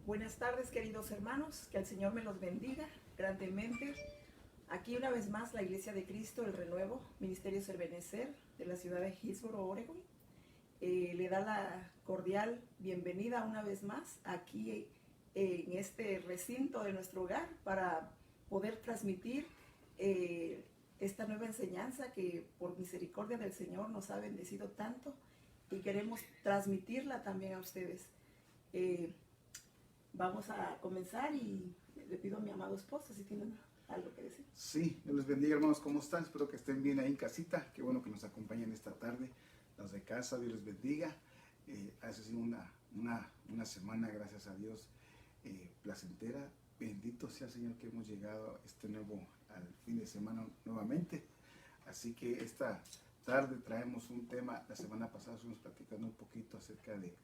Buenas tardes, queridos hermanos, que el Señor me los bendiga grandemente. Aquí una vez más la Iglesia de Cristo, el Renuevo, Ministerio Serbenecer de la ciudad de Hillsboro, Oregon. Le da la cordial bienvenida una vez más aquí en este recinto de nuestro hogar para poder transmitir esta nueva enseñanza que por misericordia del Señor nos ha bendecido tanto y queremos transmitirla también a ustedes. Vamos a comenzar y le pido a mi amado esposo si tienen algo que decir. Sí, Dios les bendiga, hermanos, ¿cómo están? Espero que estén bien ahí en casita. Qué bueno que nos acompañen esta tarde. Los de casa, Dios les bendiga. Ha sido una semana, gracias a Dios, placentera. Bendito sea el Señor que hemos llegado al fin de semana nuevamente. Así que esta tarde traemos un tema. La semana pasada estuvimos platicando un poquito acerca de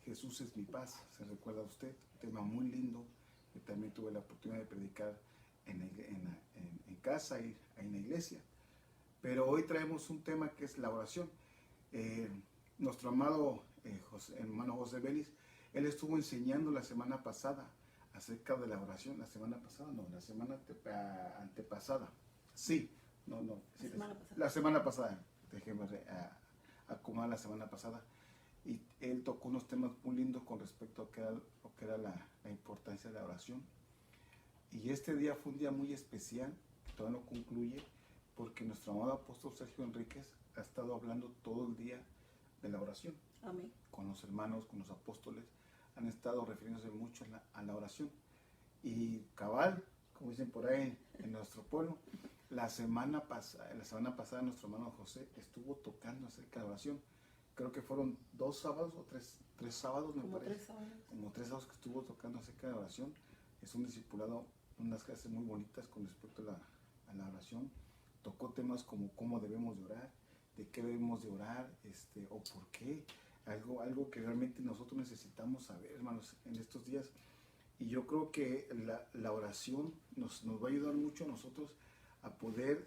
Jesús es mi paz. ¿Se recuerda usted? Un tema muy lindo que también tuve la oportunidad de predicar en casa y en la iglesia. Pero hoy traemos un tema que es la oración. Nuestro amado hermano José Vélez, él estuvo enseñando la semana pasada acerca de la oración. La semana antepasada. Sí, la semana pasada. Déjeme acomodar la semana pasada. Y él tocó unos temas muy lindos con respecto a lo que era la importancia de la oración. Y este día fue un día muy especial, que todavía no concluye, porque nuestro amado apóstol Sergio Enríquez ha estado hablando todo el día de la oración. Amén. Con los hermanos, con los apóstoles, han estado refiriéndose mucho a la oración. Y cabal, como dicen por ahí en nuestro pueblo, la semana pasada nuestro hermano José estuvo tocando acerca de la oración. Creo que fueron 2 sábados o tres sábados, me parece. 3 sábados. Como 3 sábados que estuvo tocando acerca de la oración. Es un discipulado, unas clases muy bonitas con respecto a la oración. Tocó temas como cómo debemos de orar, de qué debemos de orar, o por qué. Algo que realmente nosotros necesitamos saber, hermanos, en estos días. Y yo creo que la oración nos va a ayudar mucho a nosotros a poder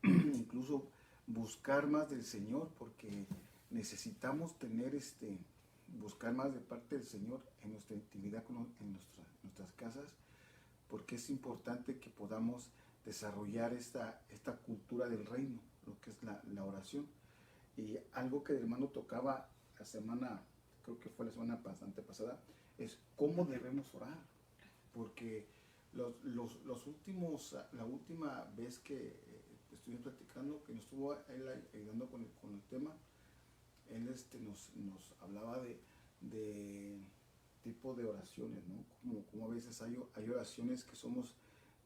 incluso buscar más del Señor, porque necesitamos buscar más de parte del Señor en nuestra intimidad, en nuestras casas, porque es importante que podamos desarrollar esta cultura del reino, lo que es la oración. Y algo que el hermano tocaba la semana, creo que fue la semana antepasada, es cómo debemos orar, porque la última vez que estuvimos platicando, que nos estuvo él ayudando con el tema, él nos hablaba de tipo de oraciones, ¿no? Como a veces hay oraciones que somos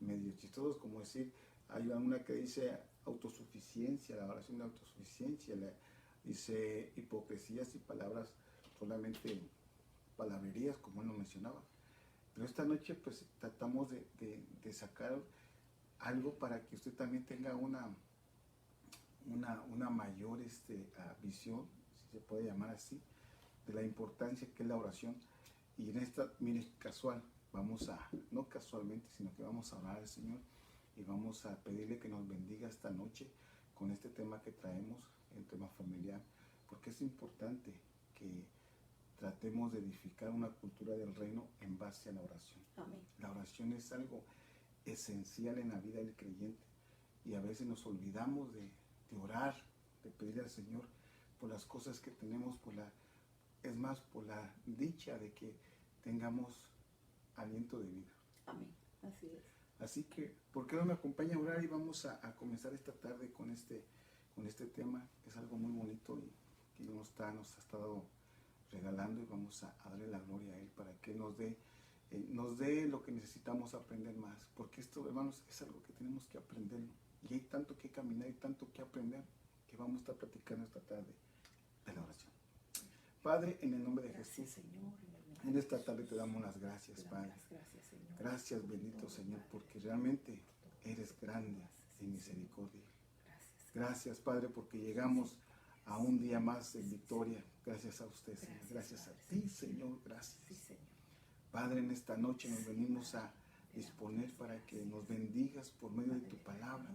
medio chistosos, como decir, hay una que dice autosuficiencia, la oración de autosuficiencia, dice hipocresías y palabras, solamente palabrerías, como él lo mencionaba. Pero esta noche pues tratamos de sacar algo para que usted también tenga una mayor visión, si se puede llamar así, de la importancia que es la oración. Y en esta, mire, no casualmente, sino que vamos a orar al Señor y vamos a pedirle que nos bendiga esta noche con este tema que traemos, el tema familiar, porque es importante que tratemos de edificar una cultura del reino en base a la oración. Amén. La oración es algo esencial en la vida del creyente y a veces nos olvidamos de orar, de pedirle al Señor por las cosas que tenemos, por la dicha de que tengamos aliento de vida. Amén. Así es. Así que, ¿por qué no me acompaña a orar? Y vamos a comenzar esta tarde con este tema. Es algo muy bonito y que nos ha estado regalando, y vamos a darle la gloria a Él para que nos dé lo que necesitamos aprender más. Porque esto, hermanos, es algo que tenemos que aprender. Y hay tanto que caminar y tanto que aprender que vamos a estar platicando esta tarde de la oración. Padre, en el nombre de Jesús, Señor, en esta tarde te damos las gracias, Padre. Gracias, Señor. Gracias, bendito Señor, porque realmente eres grande en misericordia. Gracias, Padre, porque llegamos a un día más en victoria. Gracias a usted, Señor. Gracias a ti, Señor. Gracias. Padre, en esta noche nos venimos a disponer para que nos bendigas por medio de tu palabra.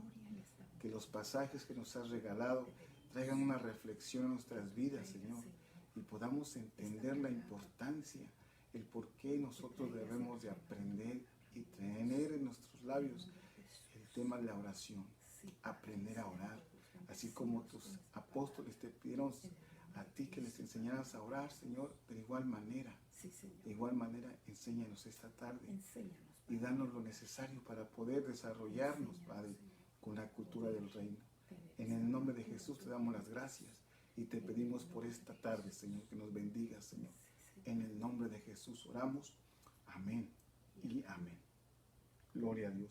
Que los pasajes que nos has regalado traigan una reflexión a nuestras vidas, Señor, y podamos entender la importancia el por qué nosotros debemos de aprender y tener en nuestros labios el tema de la oración, aprender a orar, así como tus apóstoles te pidieron a ti que les enseñaras a orar, Señor, de igual manera, enséñanos esta tarde y danos lo necesario para poder desarrollarnos, Padre, con la cultura del reino. En el nombre de Jesús te damos las gracias y te pedimos por esta tarde, Señor, que nos bendigas, Señor. En el nombre de Jesús oramos. Amén y amén. Gloria a Dios.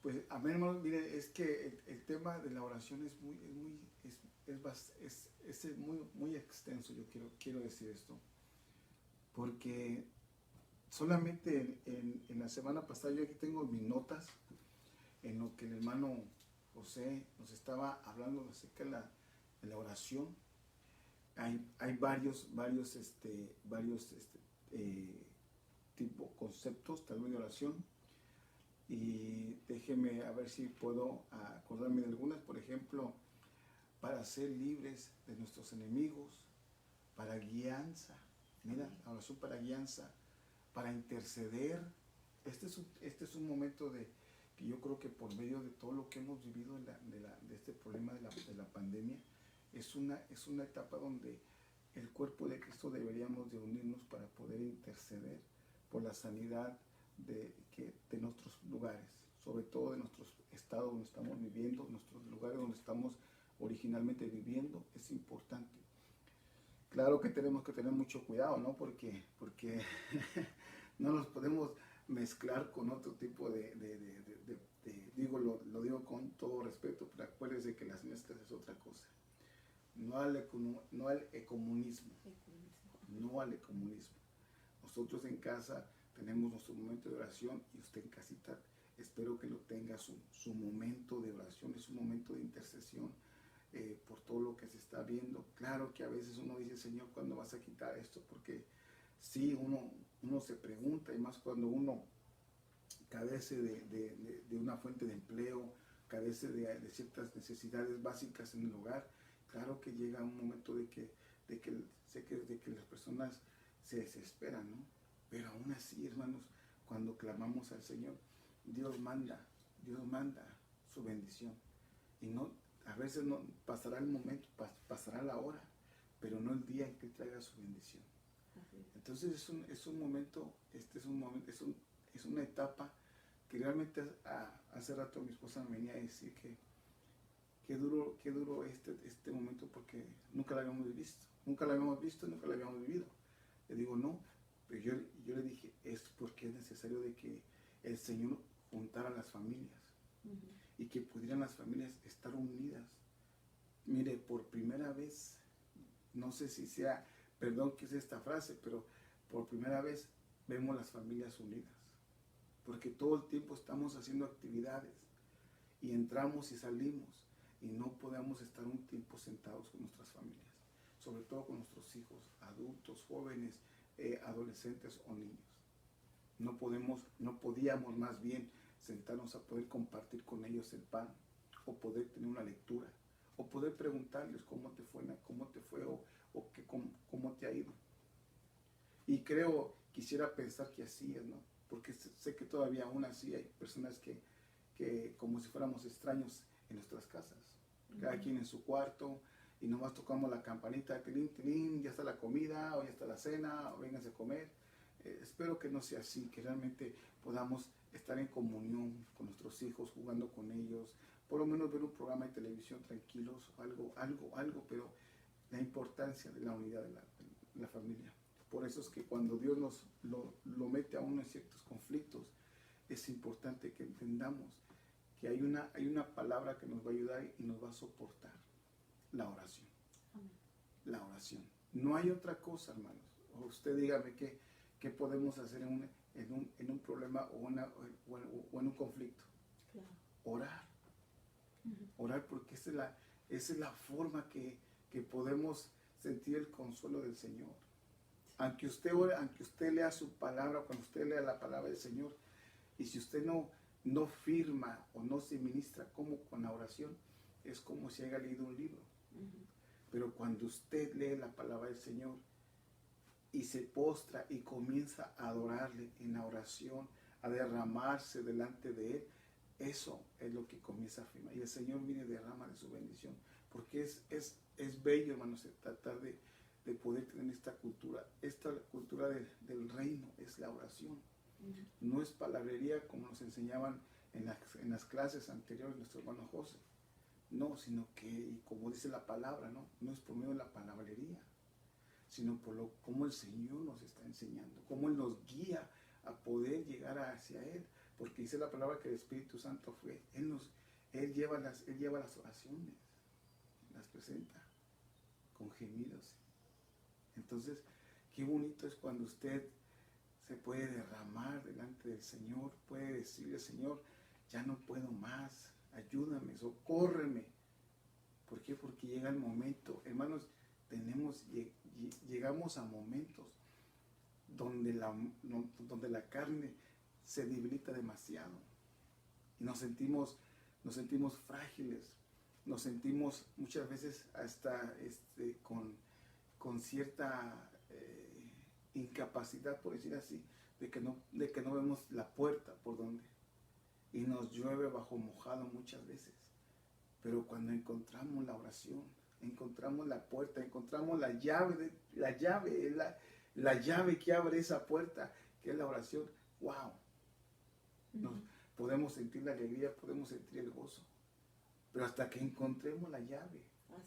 Pues, amén, hermanos. Mire, es que el tema de la oración es muy extenso. Yo quiero decir esto. Porque solamente en la semana pasada, yo aquí tengo mis notas, en lo que el hermano José nos estaba hablando acerca de la oración. Hay varios tipo conceptos tal vez de oración, y déjeme a ver si puedo acordarme de algunas. Por ejemplo, para ser libres de nuestros enemigos, para guianza, mira, la oración para guianza, para interceder. Este es un momento que yo creo que por medio de todo lo que hemos vivido de este problema de la pandemia, es una etapa donde el cuerpo de Cristo deberíamos de unirnos para poder interceder por la sanidad de nuestros lugares, sobre todo de nuestros estados donde estamos viviendo, nuestros lugares donde estamos originalmente viviendo. Es importante. Claro que tenemos que tener mucho cuidado, ¿no? Porque no nos podemos mezclar con otro tipo lo digo con todo respeto, pero acuérdense que las mezclas es otra cosa. No al ecumenismo. Nosotros en casa tenemos nuestro momento de oración, y usted en casita espero que lo tenga su momento de oración, es un momento de intercesión por todo lo que se está viendo. Claro que a veces uno dice, Señor, ¿cuándo vas a quitar esto? Porque sí, uno se pregunta, y más cuando uno carece de una fuente de empleo, carece de ciertas necesidades básicas en el hogar. Claro que llega un momento de que las personas se desesperan, ¿no? Pero aún así, hermanos, cuando clamamos al Señor, Dios manda su bendición. Y no, a veces no pasará el momento, pasará la hora, pero no el día en que traiga su bendición. Entonces es un momento, es una etapa que realmente hace rato mi esposa me venía a decir que qué duro este momento, porque nunca lo habíamos visto, nunca lo habíamos vivido. Le digo, no, pero yo le dije, es porque es necesario de que el Señor juntara a las familias y que pudieran las familias estar unidas. Mire, por primera vez, no sé si sea, perdón que use esta frase, pero por primera vez vemos las familias unidas, porque todo el tiempo estamos haciendo actividades y entramos y salimos, y no podemos estar un tiempo sentados con nuestras familias, sobre todo con nuestros hijos, adultos, jóvenes, adolescentes o niños. No podíamos más bien sentarnos a poder compartir con ellos el pan, o poder tener una lectura, o poder preguntarles cómo te fue cómo te ha ido. Y quisiera pensar que así es, ¿no? Porque sé que todavía aún así hay personas que como si fuéramos extraños en nuestras casas, cada quien en su cuarto, y nomás tocamos la campanita, tilín, tilín, ya está la comida, o ya está la cena, o vénganse a comer. Espero que no sea así, que realmente podamos estar en comunión con nuestros hijos, jugando con ellos, por lo menos ver un programa de televisión tranquilos, algo, pero la importancia de la unidad de la familia. Por eso es que cuando Dios nos lo mete a uno en ciertos conflictos, es importante que entendamos que hay una palabra que nos va a ayudar y nos va a soportar: la oración. Amén. La oración. No hay otra cosa, hermanos. O usted dígame qué podemos hacer en un problema o en un conflicto. Claro. Orar. Orar, porque esa es la forma que podemos sentir el consuelo del Señor. Aunque usted ore, aunque usted lea su palabra, cuando usted lea la palabra del Señor, y si usted no firma o no se ministra como con la oración, es como si haya leído un libro. Pero cuando usted lee la palabra del Señor, y se postra y comienza a adorarle en la oración, a derramarse delante de Él, eso es lo que comienza a afirmar. Y el Señor viene y derrama de su bendición. Porque es bello, hermanos, tratar de poder tener esta cultura. Esta cultura del reino es la oración. No es palabrería como nos enseñaban en las clases anteriores nuestro hermano José. No, sino que, y como dice la palabra, no es por medio de la palabrería, sino por cómo el Señor nos está enseñando, cómo Él nos guía a poder llegar hacia Él. Porque dice la palabra que el Espíritu Santo Él lleva las oraciones, las presenta con gemidos. Entonces, qué bonito es cuando usted se puede derramar delante del Señor, puede decirle, Señor, ya no puedo más, ayúdame, socórreme. ¿Por qué? Porque llega el momento, hermanos, llegamos a momentos donde la carne se debilita demasiado y nos sentimos frágiles, nos sentimos muchas veces hasta con cierta incapacidad, por decir así, de que no vemos la puerta por donde, y nos llueve bajo mojado muchas veces. Pero cuando encontramos la oración, encontramos la puerta, encontramos la llave que abre esa puerta, que es la oración, wow. Podemos sentir la alegría, podemos sentir el gozo, pero hasta que encontremos la llave,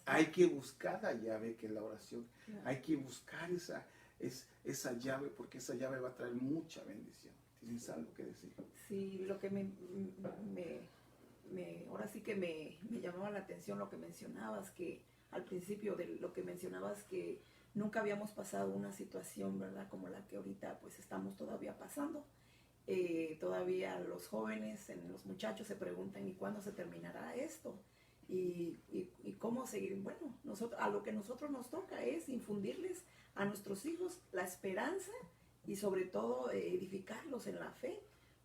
hay que buscar la llave que es la oración, hay que buscar esa llave, porque esa llave va a traer mucha bendición. ¿Tienes algo que decir? Sí, lo que ahora sí que me llamaba la atención lo que mencionabas, que al principio de lo que mencionabas, que nunca habíamos pasado una situación, ¿verdad?, como la que ahorita pues estamos todavía pasando. Todavía los jóvenes, los muchachos se preguntan, ¿y cuándo se terminará esto? Y cómo seguir. Bueno, a lo que nosotros nos toca es infundirles a nuestros hijos la esperanza y sobre todo edificarlos en la fe,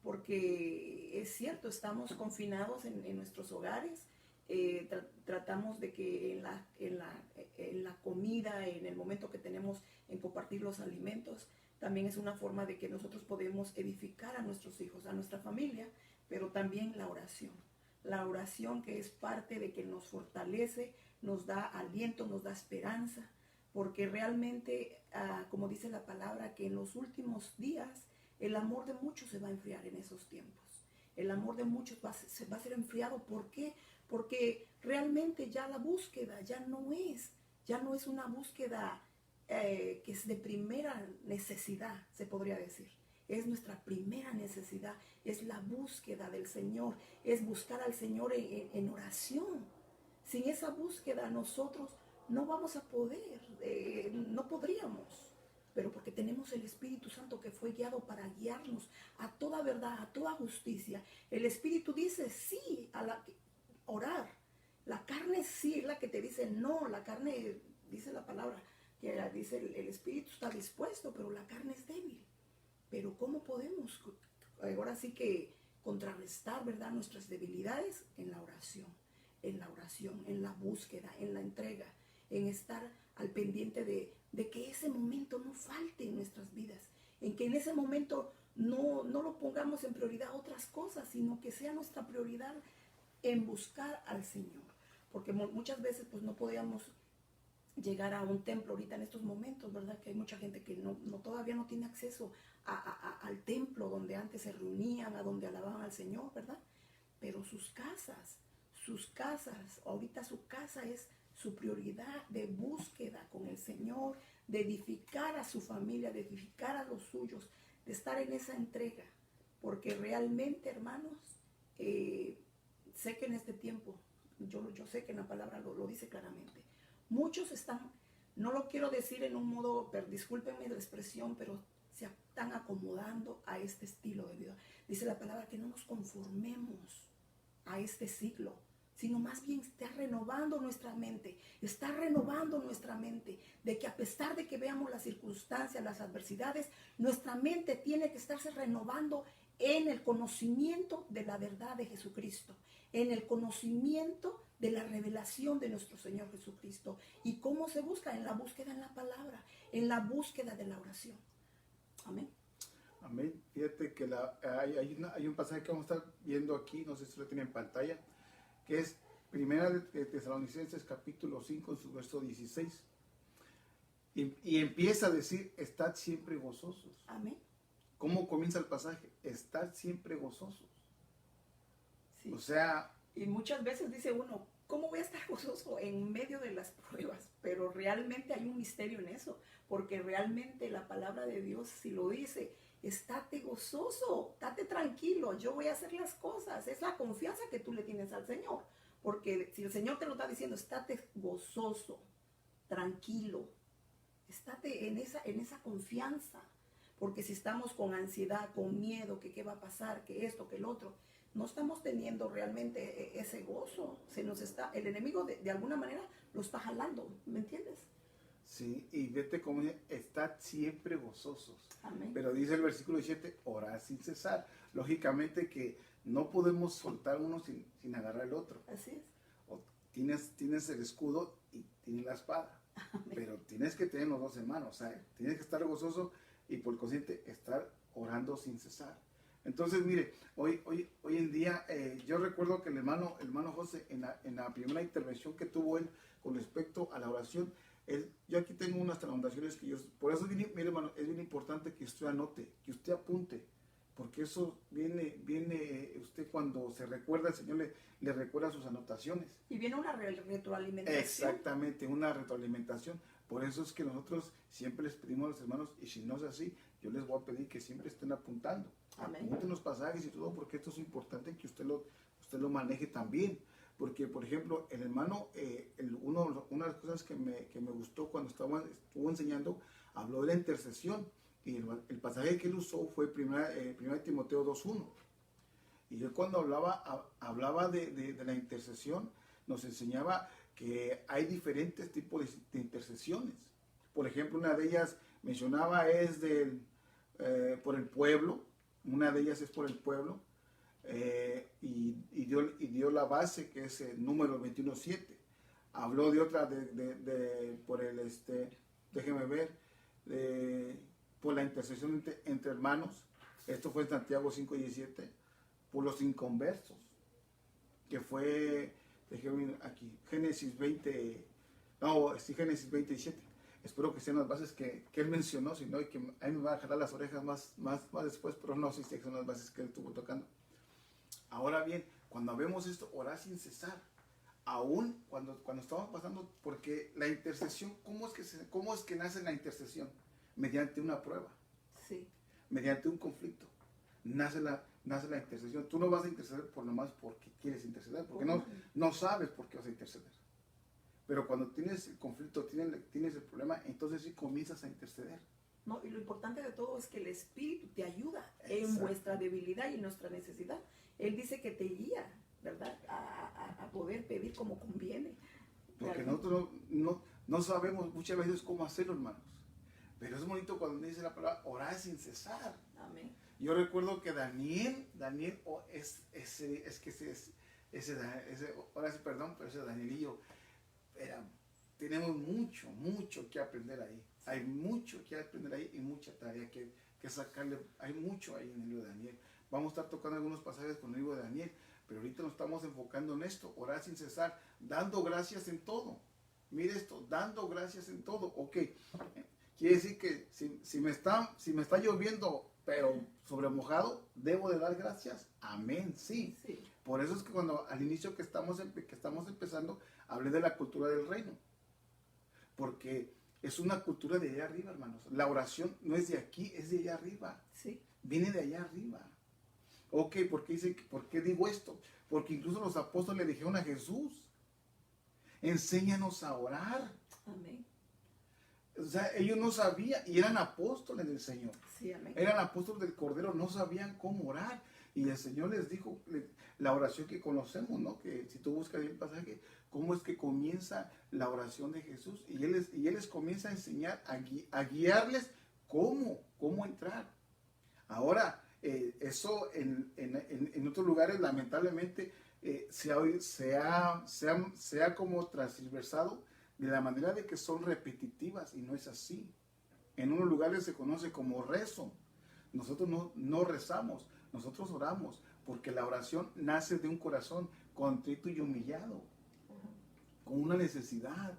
porque es cierto, estamos confinados en nuestros hogares, tratamos de que en la comida, en el momento que tenemos en compartir los alimentos, también es una forma de que nosotros podemos edificar a nuestros hijos, a nuestra familia, pero también la oración que es parte de que nos fortalece, nos da aliento, nos da esperanza, porque realmente, como dice la palabra, que en los últimos días el amor de muchos se va a enfriar en esos tiempos. El amor de muchos va a ser enfriado. ¿Por qué? Porque realmente ya la búsqueda ya no es una búsqueda que es de primera necesidad, se podría decir. Es nuestra primera necesidad, es la búsqueda del Señor, es buscar al Señor en oración. Sin esa búsqueda nosotros no vamos a poder, no podríamos, pero porque tenemos el Espíritu Santo que fue guiado para guiarnos a toda verdad, a toda justicia. El Espíritu dice sí a orar. La carne sí es la que te dice no, la carne, dice la palabra, que dice el Espíritu está dispuesto, pero la carne es débil. Pero ¿cómo podemos ahora sí que contrarrestar, verdad, nuestras debilidades? En la oración, en la búsqueda, en la entrega, en estar al pendiente de que ese momento no falte en nuestras vidas, en que en ese momento no lo pongamos en prioridad otras cosas, sino que sea nuestra prioridad en buscar al Señor. Porque muchas veces pues no podíamos llegar a un templo ahorita en estos momentos, ¿verdad? Que hay mucha gente que todavía no tiene acceso al templo donde antes se reunían, a donde alababan al Señor, ¿verdad? Pero sus casas, ahorita su casa es su prioridad de búsqueda con el Señor, de edificar a su familia, de edificar a los suyos, de estar en esa entrega. Porque realmente, hermanos, sé que en este tiempo, yo sé que en la palabra lo dice claramente, muchos están, no lo quiero decir en un modo, discúlpenme la expresión, pero se están acomodando a este estilo de vida. Dice la palabra que no nos conformemos a este siglo, sino más bien está renovando nuestra mente, de que a pesar de que veamos las circunstancias, las adversidades, nuestra mente tiene que estarse renovando en el conocimiento de la verdad de Jesucristo, en el conocimiento de la revelación de nuestro Señor Jesucristo. ¿Y cómo se busca? En la búsqueda en la palabra, en la búsqueda de la oración. Amén. Amén. Fíjate que hay un pasaje que vamos a estar viendo aquí, no sé si lo tiene en pantalla, que es Primera de Tesalonicenses capítulo 5 en su verso 16. Y empieza a decir, estad siempre gozosos. Amén. ¿Cómo comienza el pasaje? Estad siempre gozosos. Sí. O sea... Y muchas veces dice uno, ¿cómo voy a estar gozoso en medio de las pruebas? Pero realmente hay un misterio en eso, porque realmente la palabra de Dios, si lo dice, estate gozoso, estate tranquilo, yo voy a hacer las cosas. Es la confianza que tú le tienes al Señor, porque si el Señor te lo está diciendo, estate gozoso, tranquilo, estate en esa confianza. Porque si estamos con ansiedad, con miedo, que qué va a pasar, que esto, que el otro, no estamos teniendo realmente ese gozo. El enemigo de alguna manera lo está jalando, ¿me entiendes? Sí, y vete como dice, estad siempre gozosos. Amén. Pero dice el versículo 17, orad sin cesar. Lógicamente que no podemos soltar uno sin agarrar el otro. Así es. O tienes el escudo y tienes la espada. Amén. Pero tienes que tener los dos en mano. O sea, tienes que estar gozoso y por consiguiente estar orando sin cesar. Entonces, mire, hoy en día, yo recuerdo que el hermano José, en la primera intervención que tuvo él con respecto a la oración, yo aquí tengo unas anotaciones por eso, mire hermano, es bien importante que usted anote, que usted apunte, porque eso viene usted cuando se recuerda, el Señor le recuerda sus anotaciones. Y viene una retroalimentación. Exactamente, una retroalimentación. Por eso es que nosotros siempre les pedimos a los hermanos, y si no es así, yo les voy a pedir que siempre estén apuntando. Amén. Apunten los pasajes y todo, porque esto es importante que usted lo maneje también. Porque, por ejemplo, el hermano, una de las cosas que me gustó cuando estuvo enseñando, habló de la intercesión. Y el pasaje que él usó fue 1 Timoteo 2.1. Y él cuando hablaba de la intercesión, nos enseñaba que hay diferentes tipos de intercesiones. Por ejemplo, una de ellas mencionaba es por el pueblo. Una de ellas es por el pueblo. Y dio la base, que es el número 21.7. Habló de otra por el, déjeme ver, por la intercesión entre hermanos. Esto fue en Santiago 5.17. Por los inconversos, que fue, déjeme ver aquí, Génesis 27. Espero que sean las bases que él mencionó, si no, y que ahí me va a jalar las orejas más después, pero no, sí son las bases que él estuvo tocando. Ahora bien, cuando vemos esto, orar sin cesar, aún cuando estamos pasando, porque la intercesión, ¿cómo es que nace la intercesión? Mediante una prueba, Sí. mediante un conflicto, nace la intercesión. Tú no vas a interceder por nomás porque quieres interceder, porque no sabes por qué vas a interceder. Pero cuando tienes el conflicto, tienes el problema, entonces sí comienzas a interceder. No, y lo importante de todo es que el Espíritu te ayuda en Exacto. vuestra debilidad y en nuestra necesidad. Él dice que te guía, ¿verdad? A poder pedir como conviene. Porque Realmente. nosotros no sabemos muchas veces cómo hacerlo, hermanos. Pero es bonito cuando dice la palabra orar sin cesar. Amén. Yo recuerdo que Daniel, ahora sí, perdón, pero ese Danielillo, tenemos mucho que aprender ahí. Sí. Hay mucho que aprender ahí y mucha tarea que sacarle. Hay mucho ahí en el libro de Daniel. Vamos a estar tocando algunos pasajes con el libro de Daniel, pero ahorita nos estamos enfocando en esto, orar sin cesar, dando gracias en todo. Mire esto, dando gracias en todo. Ok, quiere decir que si me está lloviendo, pero sobre mojado, ¿debo de dar gracias? Amén, sí. Por eso es que cuando al inicio que estamos empezando, hablé de la cultura del reino. Porque es una cultura de allá arriba, hermanos. La oración no es de aquí, es de allá arriba. Sí. Viene de allá arriba. Ok, ¿por qué digo esto? Porque incluso los apóstoles le dijeron a Jesús, enséñanos a orar. Amén. O sea, ellos no sabían, y eran apóstoles del Señor. Sí, amén. Eran apóstoles del Cordero, no sabían cómo orar. Y el Señor les dijo la oración que conocemos, ¿no? Que si tú buscas el pasaje, cómo es que comienza la oración de Jesús. Y Él les comienza a enseñar, a guiarles cómo entrar. Ahora, eso en otros lugares lamentablemente se ha como transversado de la manera de que son repetitivas y no es así. En unos lugares se conoce como rezo. Nosotros no rezamos, nosotros oramos, porque la oración nace de un corazón contrito y humillado, con una necesidad.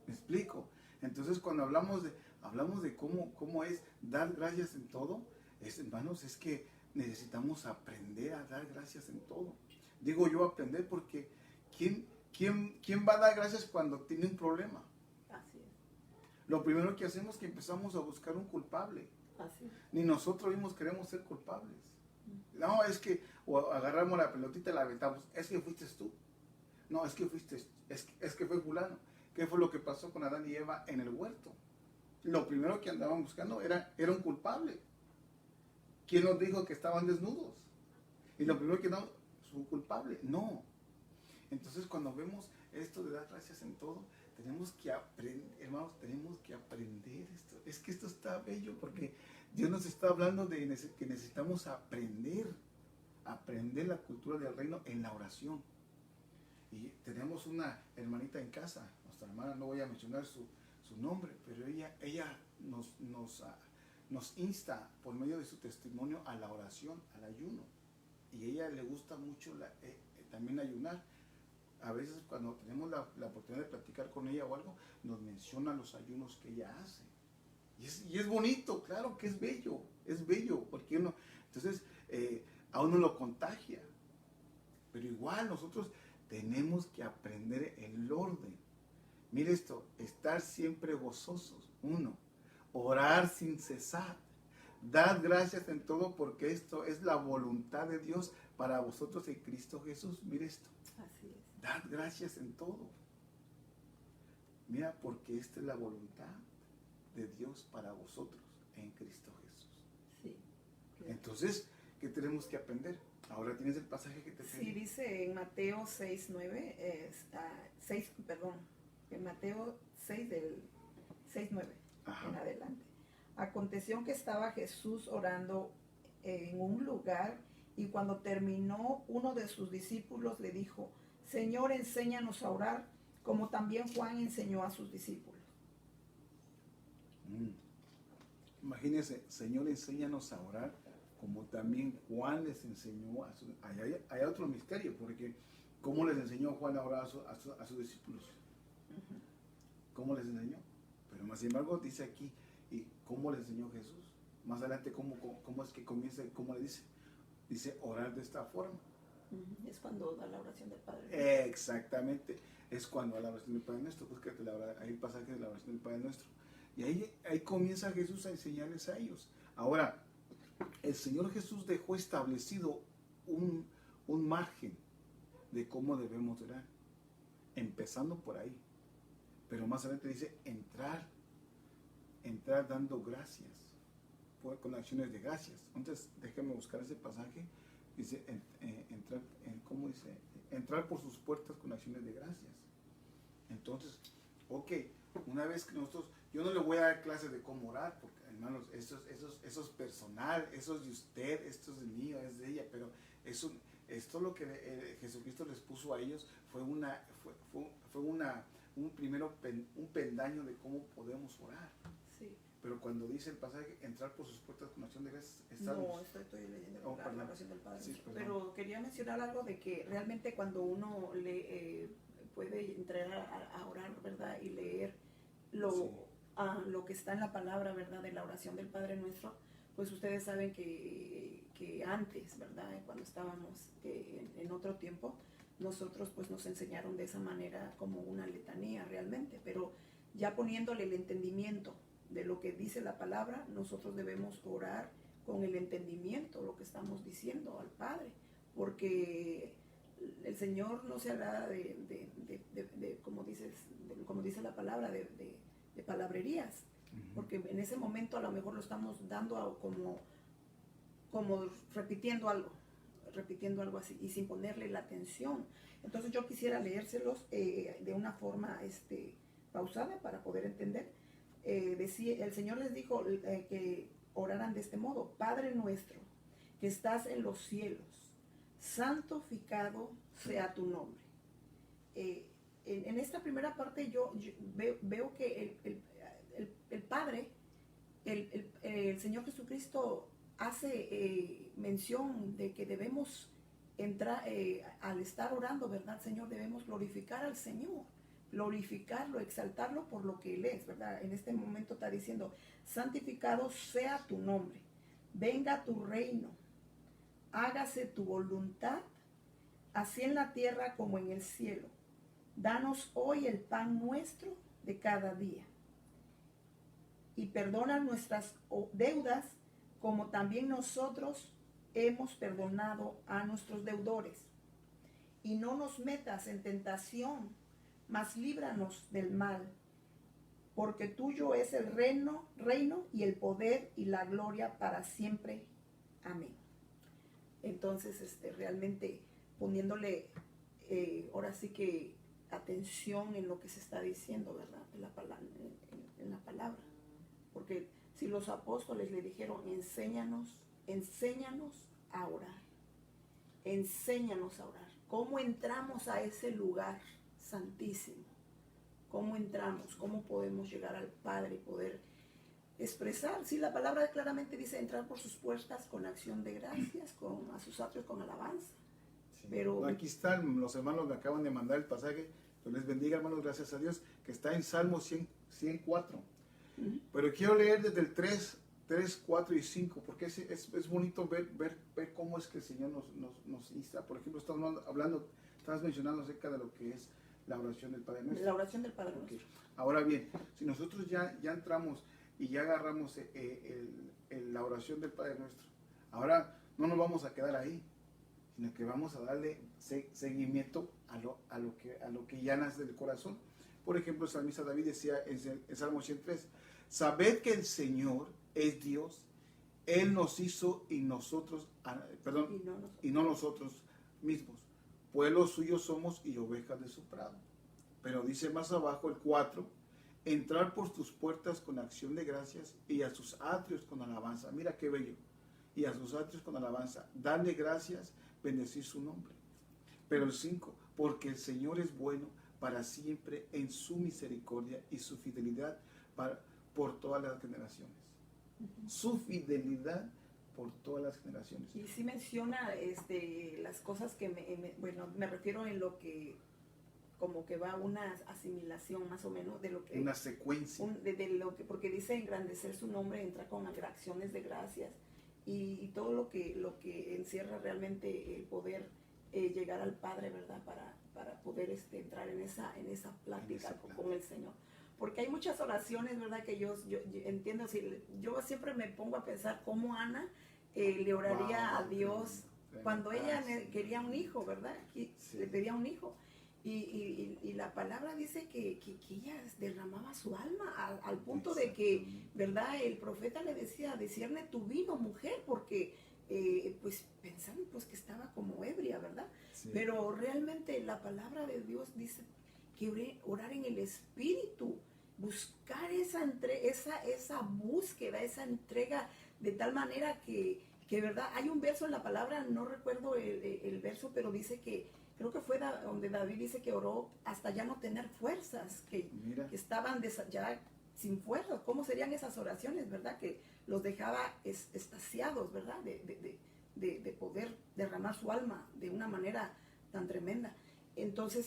¿Me explico? Entonces cuando hablamos de cómo es dar gracias en todo, hermanos, es que necesitamos aprender a dar gracias en todo. Digo yo aprender porque ¿quién va a dar gracias cuando tiene un problema? Así es. Lo primero que hacemos es que empezamos a buscar un culpable. Así es. Ni nosotros mismos queremos ser culpables. No, es que o agarramos la pelotita y la aventamos. Es que fuiste tú. No, es que fue fulano. ¿Qué fue lo que pasó con Adán y Eva en el huerto? Lo primero que andaban buscando era un culpable. ¿Quién nos dijo que estaban desnudos? Y lo primero que andaban, un culpable. No. Entonces cuando vemos esto de dar gracias en todo, tenemos que aprender, hermanos, tenemos que aprender esto. Es que esto está bello porque Dios nos está hablando de que necesitamos aprender la cultura del reino en la oración. Y tenemos una hermanita en casa, nuestra hermana, no voy a mencionar su nombre, pero ella nos insta por medio de su testimonio a la oración, al ayuno. Y a ella le gusta mucho también ayunar. A veces cuando tenemos la oportunidad de platicar con ella o algo, nos menciona los ayunos que ella hace. Y es bonito, claro que es bello, porque entonces a uno lo contagia. Pero igual nosotros tenemos que aprender el orden. Mire esto, estar siempre gozosos. 1, orar sin cesar. Dad gracias en todo porque esto es la voluntad de Dios para vosotros en Cristo Jesús. Mire esto. Así es. Dad gracias en todo. Mira, porque esta es la voluntad de Dios para vosotros en Cristo Jesús. Sí. Claro. Entonces, ¿qué tenemos que aprender? Ahora tienes el pasaje que te Sí, dice en Mateo 6:9, en Mateo 6 del 6:9 en adelante. Aconteció que estaba Jesús orando en un lugar y cuando terminó, uno de sus discípulos le dijo: Señor, enséñanos a orar, como también Juan enseñó a sus discípulos. Imagínense, Señor, enséñanos a orar, como también Juan les enseñó a sus... Hay otro misterio, porque ¿cómo les enseñó Juan a orar a sus discípulos? ¿Cómo les enseñó? Pero más sin embargo dice aquí, ¿y cómo les enseñó Jesús? Más adelante, ¿cómo es que comienza? ¿Cómo le dice? Dice, orar de esta forma. Es cuando da la oración del Padre. Exactamente, es cuando da la oración del Padre Nuestro. Búscate ahí el pasaje de la oración del Padre Nuestro. Y ahí comienza Jesús a enseñarles a ellos. Ahora, el Señor Jesús dejó establecido un margen de cómo debemos orar, empezando por ahí. Pero más adelante dice, entrar dando gracias, con acciones de gracias. Entonces, déjame buscar ese pasaje. Dice, ¿cómo dice? Entrar por sus puertas con acciones de gracias. Entonces, ok, una vez que yo no le voy a dar clases de cómo orar, porque hermanos, eso es personal, eso es de usted, esto es de mí, es de ella, pero esto lo que Jesucristo les puso a ellos fue un pendaño de cómo podemos orar. Sí. Pero cuando dice el pasaje, entrar por sus puertas con acción de gracias, no, estoy leyendo la oración del Padre. Sí, pero quería mencionar algo de que realmente cuando uno puede entrar a orar, ¿verdad? Y leer lo que está en la palabra, ¿verdad? De la oración del Padre Nuestro, pues ustedes saben que antes, ¿verdad? Cuando estábamos en otro tiempo, nosotros pues nos enseñaron de esa manera como una letanía realmente, pero ya poniéndole el entendimiento de lo que dice la palabra, nosotros debemos orar con el entendimiento, lo que estamos diciendo al Padre, porque el Señor no se agrada de como dice la palabra, de palabrerías, porque en ese momento a lo mejor lo estamos dando como repitiendo algo así y sin ponerle la atención. Entonces yo quisiera leérselos de una forma pausada para poder entender. El Señor les dijo que oraran de este modo: Padre nuestro, que estás en los cielos, santificado sea tu nombre. En esta primera parte yo veo que el Padre, el Señor Jesucristo hace mención de que debemos entrar, al estar orando, ¿verdad, Señor? Debemos glorificar al Señor, glorificarlo, exaltarlo por lo que Él es, ¿verdad? En este momento está diciendo, santificado sea tu nombre, venga tu reino, hágase tu voluntad, así en la tierra como en el cielo. Danos hoy el pan nuestro de cada día. Y perdona nuestras deudas, como también nosotros hemos perdonado a nuestros deudores. Y no nos metas en tentación, mas líbranos del mal. Porque tuyo es el reino y el poder y la gloria para siempre. Amén. Entonces, realmente poniéndole, ahora sí que atención en lo que se está diciendo, ¿verdad? En la palabra. Porque si los apóstoles le dijeron, enséñanos a orar. Enséñanos a orar. ¿Cómo entramos a ese lugar santísimo? ¿Cómo entramos? ¿Cómo podemos llegar al Padre y poder expresar? Sí, la palabra claramente dice entrar por sus puertas con acción de gracias, a sus atrios con alabanza. Sí. Pero Aquí están, los hermanos me acaban de mandar el pasaje. Dios les bendiga, hermanos, gracias a Dios, que está en Salmo 104. Pero quiero leer desde el 3, 4 y 5, porque es bonito ver cómo es que el Señor nos insta. Por ejemplo, estás mencionando acerca de lo que es la oración del Padre Nuestro. La oración del Padre Nuestro. Ahora bien, si nosotros ya entramos y ya agarramos la oración del Padre Nuestro, ahora no nos vamos a quedar ahí, sino que vamos a darle seguimiento a lo que ya nace del corazón. Por ejemplo, el salmista David decía en Salmo 103, sabed que el Señor es Dios, Él nos hizo y no nosotros mismos. Pueblo suyo somos y ovejas de su prado. Pero dice más abajo el 4, entrar por tus puertas con acción de gracias y a sus atrios con alabanza. Mira qué bello. Y a sus atrios con alabanza. Darle gracias, bendecir su nombre. Pero el 5, porque el Señor es bueno para siempre en su misericordia y su fidelidad por todas las generaciones. Su fidelidad por todas las generaciones. Y sí menciona las cosas que me refiero en lo que como que va una asimilación más o menos de lo que una secuencia de lo que, porque dice engrandecer su nombre, entra con acciones de gracias y todo lo que encierra realmente el poder llegar al Padre, ¿verdad? Para poder entrar en esa plática con el Señor. Porque hay muchas oraciones, ¿verdad? Que yo entiendo, yo siempre me pongo a pensar cómo Ana le oraría a Dios cuando ella quería un hijo, ¿verdad? Le pedía un hijo. Y la palabra dice que ella derramaba su alma al punto de que, ¿verdad? El profeta le decía, discierne tu vino, mujer, porque pues pensaban pues que estaba como ebria, ¿verdad? Sí. Pero realmente la palabra de Dios dice que orar en el Espíritu, buscar esa búsqueda, esa entrega, de tal manera que ¿verdad? Hay un verso en la palabra, no recuerdo el verso, pero dice que, creo que fue donde David dice que oró hasta ya no tener fuerzas, que estaban ya sin fuerzas. ¿Cómo serían esas oraciones, verdad? Que los dejaba extasiados, ¿verdad? De poder derramar su alma de una manera tan tremenda. Entonces,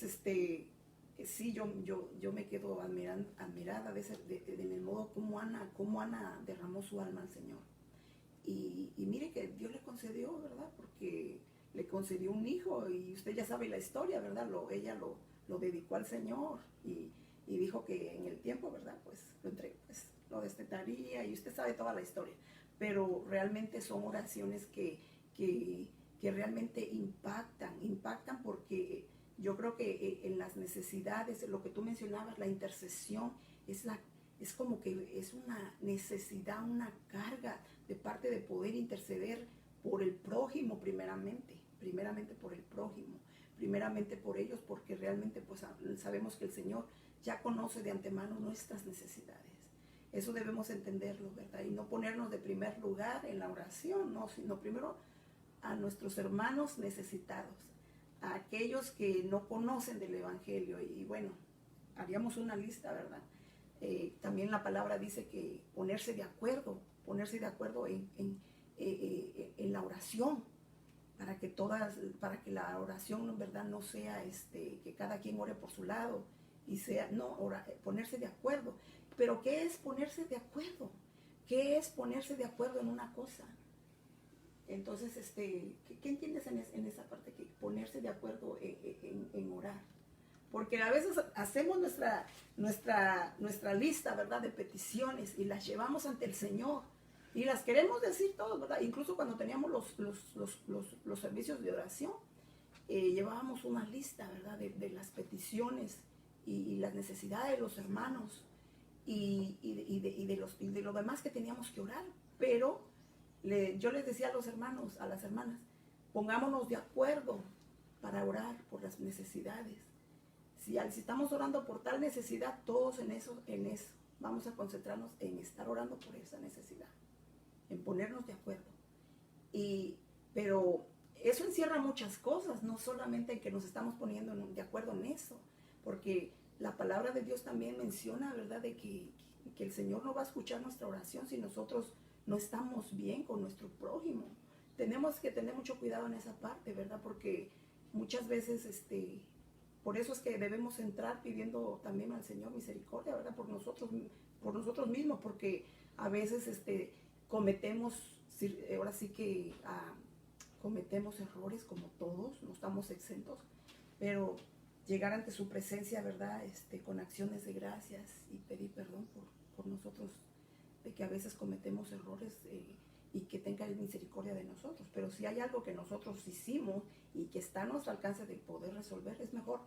sí, yo me quedo admirada a veces en el modo como Ana derramó su alma al Señor. Y mire que Dios le concedió, ¿verdad? Porque le concedió un hijo y usted ya sabe la historia, ¿verdad? Ella lo dedicó al Señor y dijo que en el tiempo, ¿verdad? Pues lo destetaría y usted sabe toda la historia. Pero realmente son oraciones que realmente impactan porque yo creo que en las necesidades, lo que tú mencionabas, la intercesión es como que es una necesidad, una carga de parte de poder interceder por el prójimo primeramente por el prójimo, primeramente por ellos, porque realmente pues sabemos que el Señor ya conoce de antemano nuestras necesidades. Eso debemos entenderlo, ¿verdad? Y no ponernos de primer lugar en la oración, no, sino primero a nuestros hermanos necesitados, a aquellos que no conocen del Evangelio. Y bueno, haríamos una lista, ¿verdad? También la palabra dice que ponerse de acuerdo en la oración, para que la oración en verdad no sea que cada quien ore por su lado, y sea, no, ponerse de acuerdo. Pero ¿qué es ponerse de acuerdo? ¿Qué es ponerse de acuerdo en una cosa? Entonces, ¿qué entiendes en esa parte? Que ponerse de acuerdo en orar. Porque a veces hacemos nuestra lista, ¿verdad?, de peticiones, y las llevamos ante el Señor. Y las queremos decir todos, ¿verdad? Incluso cuando teníamos los servicios de oración, llevábamos una lista, ¿verdad?, de las peticiones y las necesidades de los hermanos y de lo demás que teníamos que orar. Pero yo les decía a los hermanos, a las hermanas, pongámonos de acuerdo para orar por las necesidades. Si estamos orando por tal necesidad, todos en eso vamos a concentrarnos en estar orando por esa necesidad, en ponernos de acuerdo. Pero eso encierra muchas cosas, no solamente en que nos estamos poniendo de acuerdo en eso, porque la palabra de Dios también menciona, ¿verdad?, de que el Señor no va a escuchar nuestra oración si nosotros no estamos bien con nuestro prójimo. Tenemos que tener mucho cuidado en esa parte, ¿verdad? Porque muchas veces, por eso es que debemos entrar pidiendo también al Señor misericordia, ¿verdad? Por nosotros mismos, porque a veces cometemos, ahora sí que cometemos errores como todos, no estamos exentos, pero llegar ante su presencia, ¿verdad?, con acciones de gracias y pedir perdón por nosotros, de que a veces cometemos errores, y que tenga misericordia de nosotros. Pero si hay algo que nosotros hicimos y que está a nuestro alcance de poder resolver, es mejor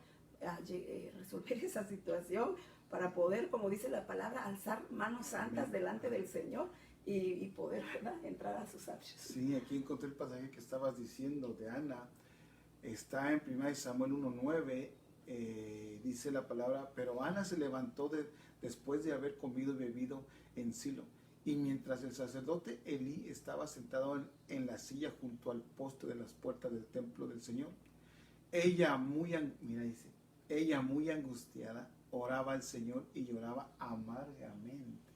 resolver esa situación para poder, como dice la palabra, alzar manos santas delante del Señor y poder, ¿verdad?, entrar a sus atrios. Sí, aquí encontré el pasaje que estabas diciendo de Ana. Está en 1 Samuel 1:9, dice la palabra: pero Ana se levantó después de haber comido y bebido en Silo, y mientras el sacerdote Elí estaba sentado en la silla junto al poste de las puertas del templo del Señor, ella muy angustiada oraba al Señor y lloraba amargamente.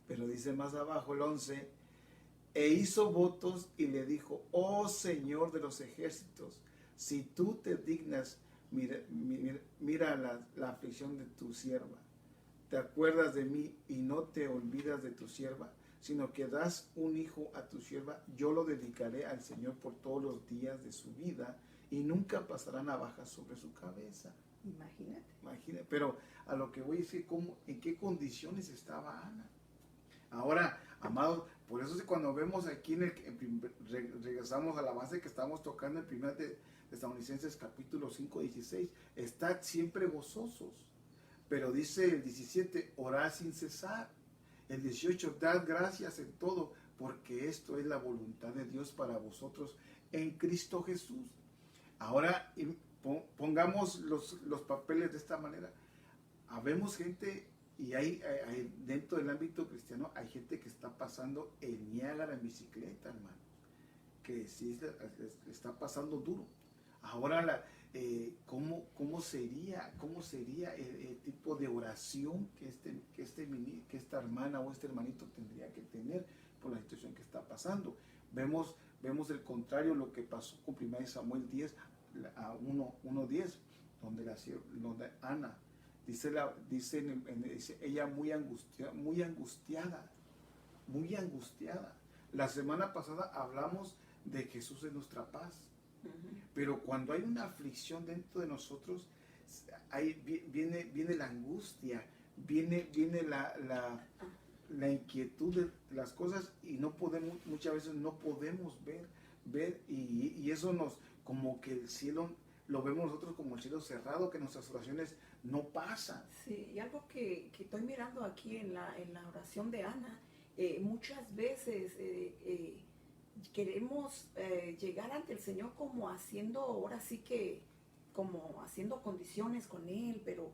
Pero dice más abajo el 11: e hizo votos y le dijo: oh Señor de los ejércitos, si tú te dignas, mira la aflicción de tu sierva. Te acuerdas de mí y no te olvidas de tu sierva, sino que das un hijo a tu sierva. Yo lo dedicaré al Señor por todos los días de su vida, y nunca pasará navaja sobre su cabeza. Imagínate. Pero a lo que voy a decir, ¿en qué condiciones estaba Ana? Ahora, amados, por eso es que cuando vemos aquí regresamos a la base que estamos tocando en 1 Tesalonicenses capítulo 5, 16, estad siempre gozosos. Pero dice el 17, orad sin cesar. El 18, dad gracias en todo, porque esto es la voluntad de Dios para vosotros en Cristo Jesús. Ahora pongamos los papeles de esta manera. Habemos gente, y hay dentro del ámbito cristiano, hay gente que está pasando el Niágara en bicicleta, hermano, que sí está pasando duro. Ahora, ¿cómo sería el tipo de oración que esta hermana o este hermanito tendría que tener por la situación que está pasando? Vemos el contrario, lo que pasó con 1 Samuel 10 a 1:10, donde Ana dice ella muy angustiada. La semana pasada hablamos de Jesús es nuestra paz. Pero cuando hay una aflicción dentro de nosotros, viene la angustia, viene la inquietud de las cosas, y muchas veces no podemos ver y eso como que el cielo, lo vemos nosotros como el cielo cerrado, que nuestras oraciones no pasan. Sí, y algo que estoy mirando aquí en la oración de Ana, muchas veces queremos llegar ante el Señor como haciendo, ahora sí que, como haciendo condiciones con Él, pero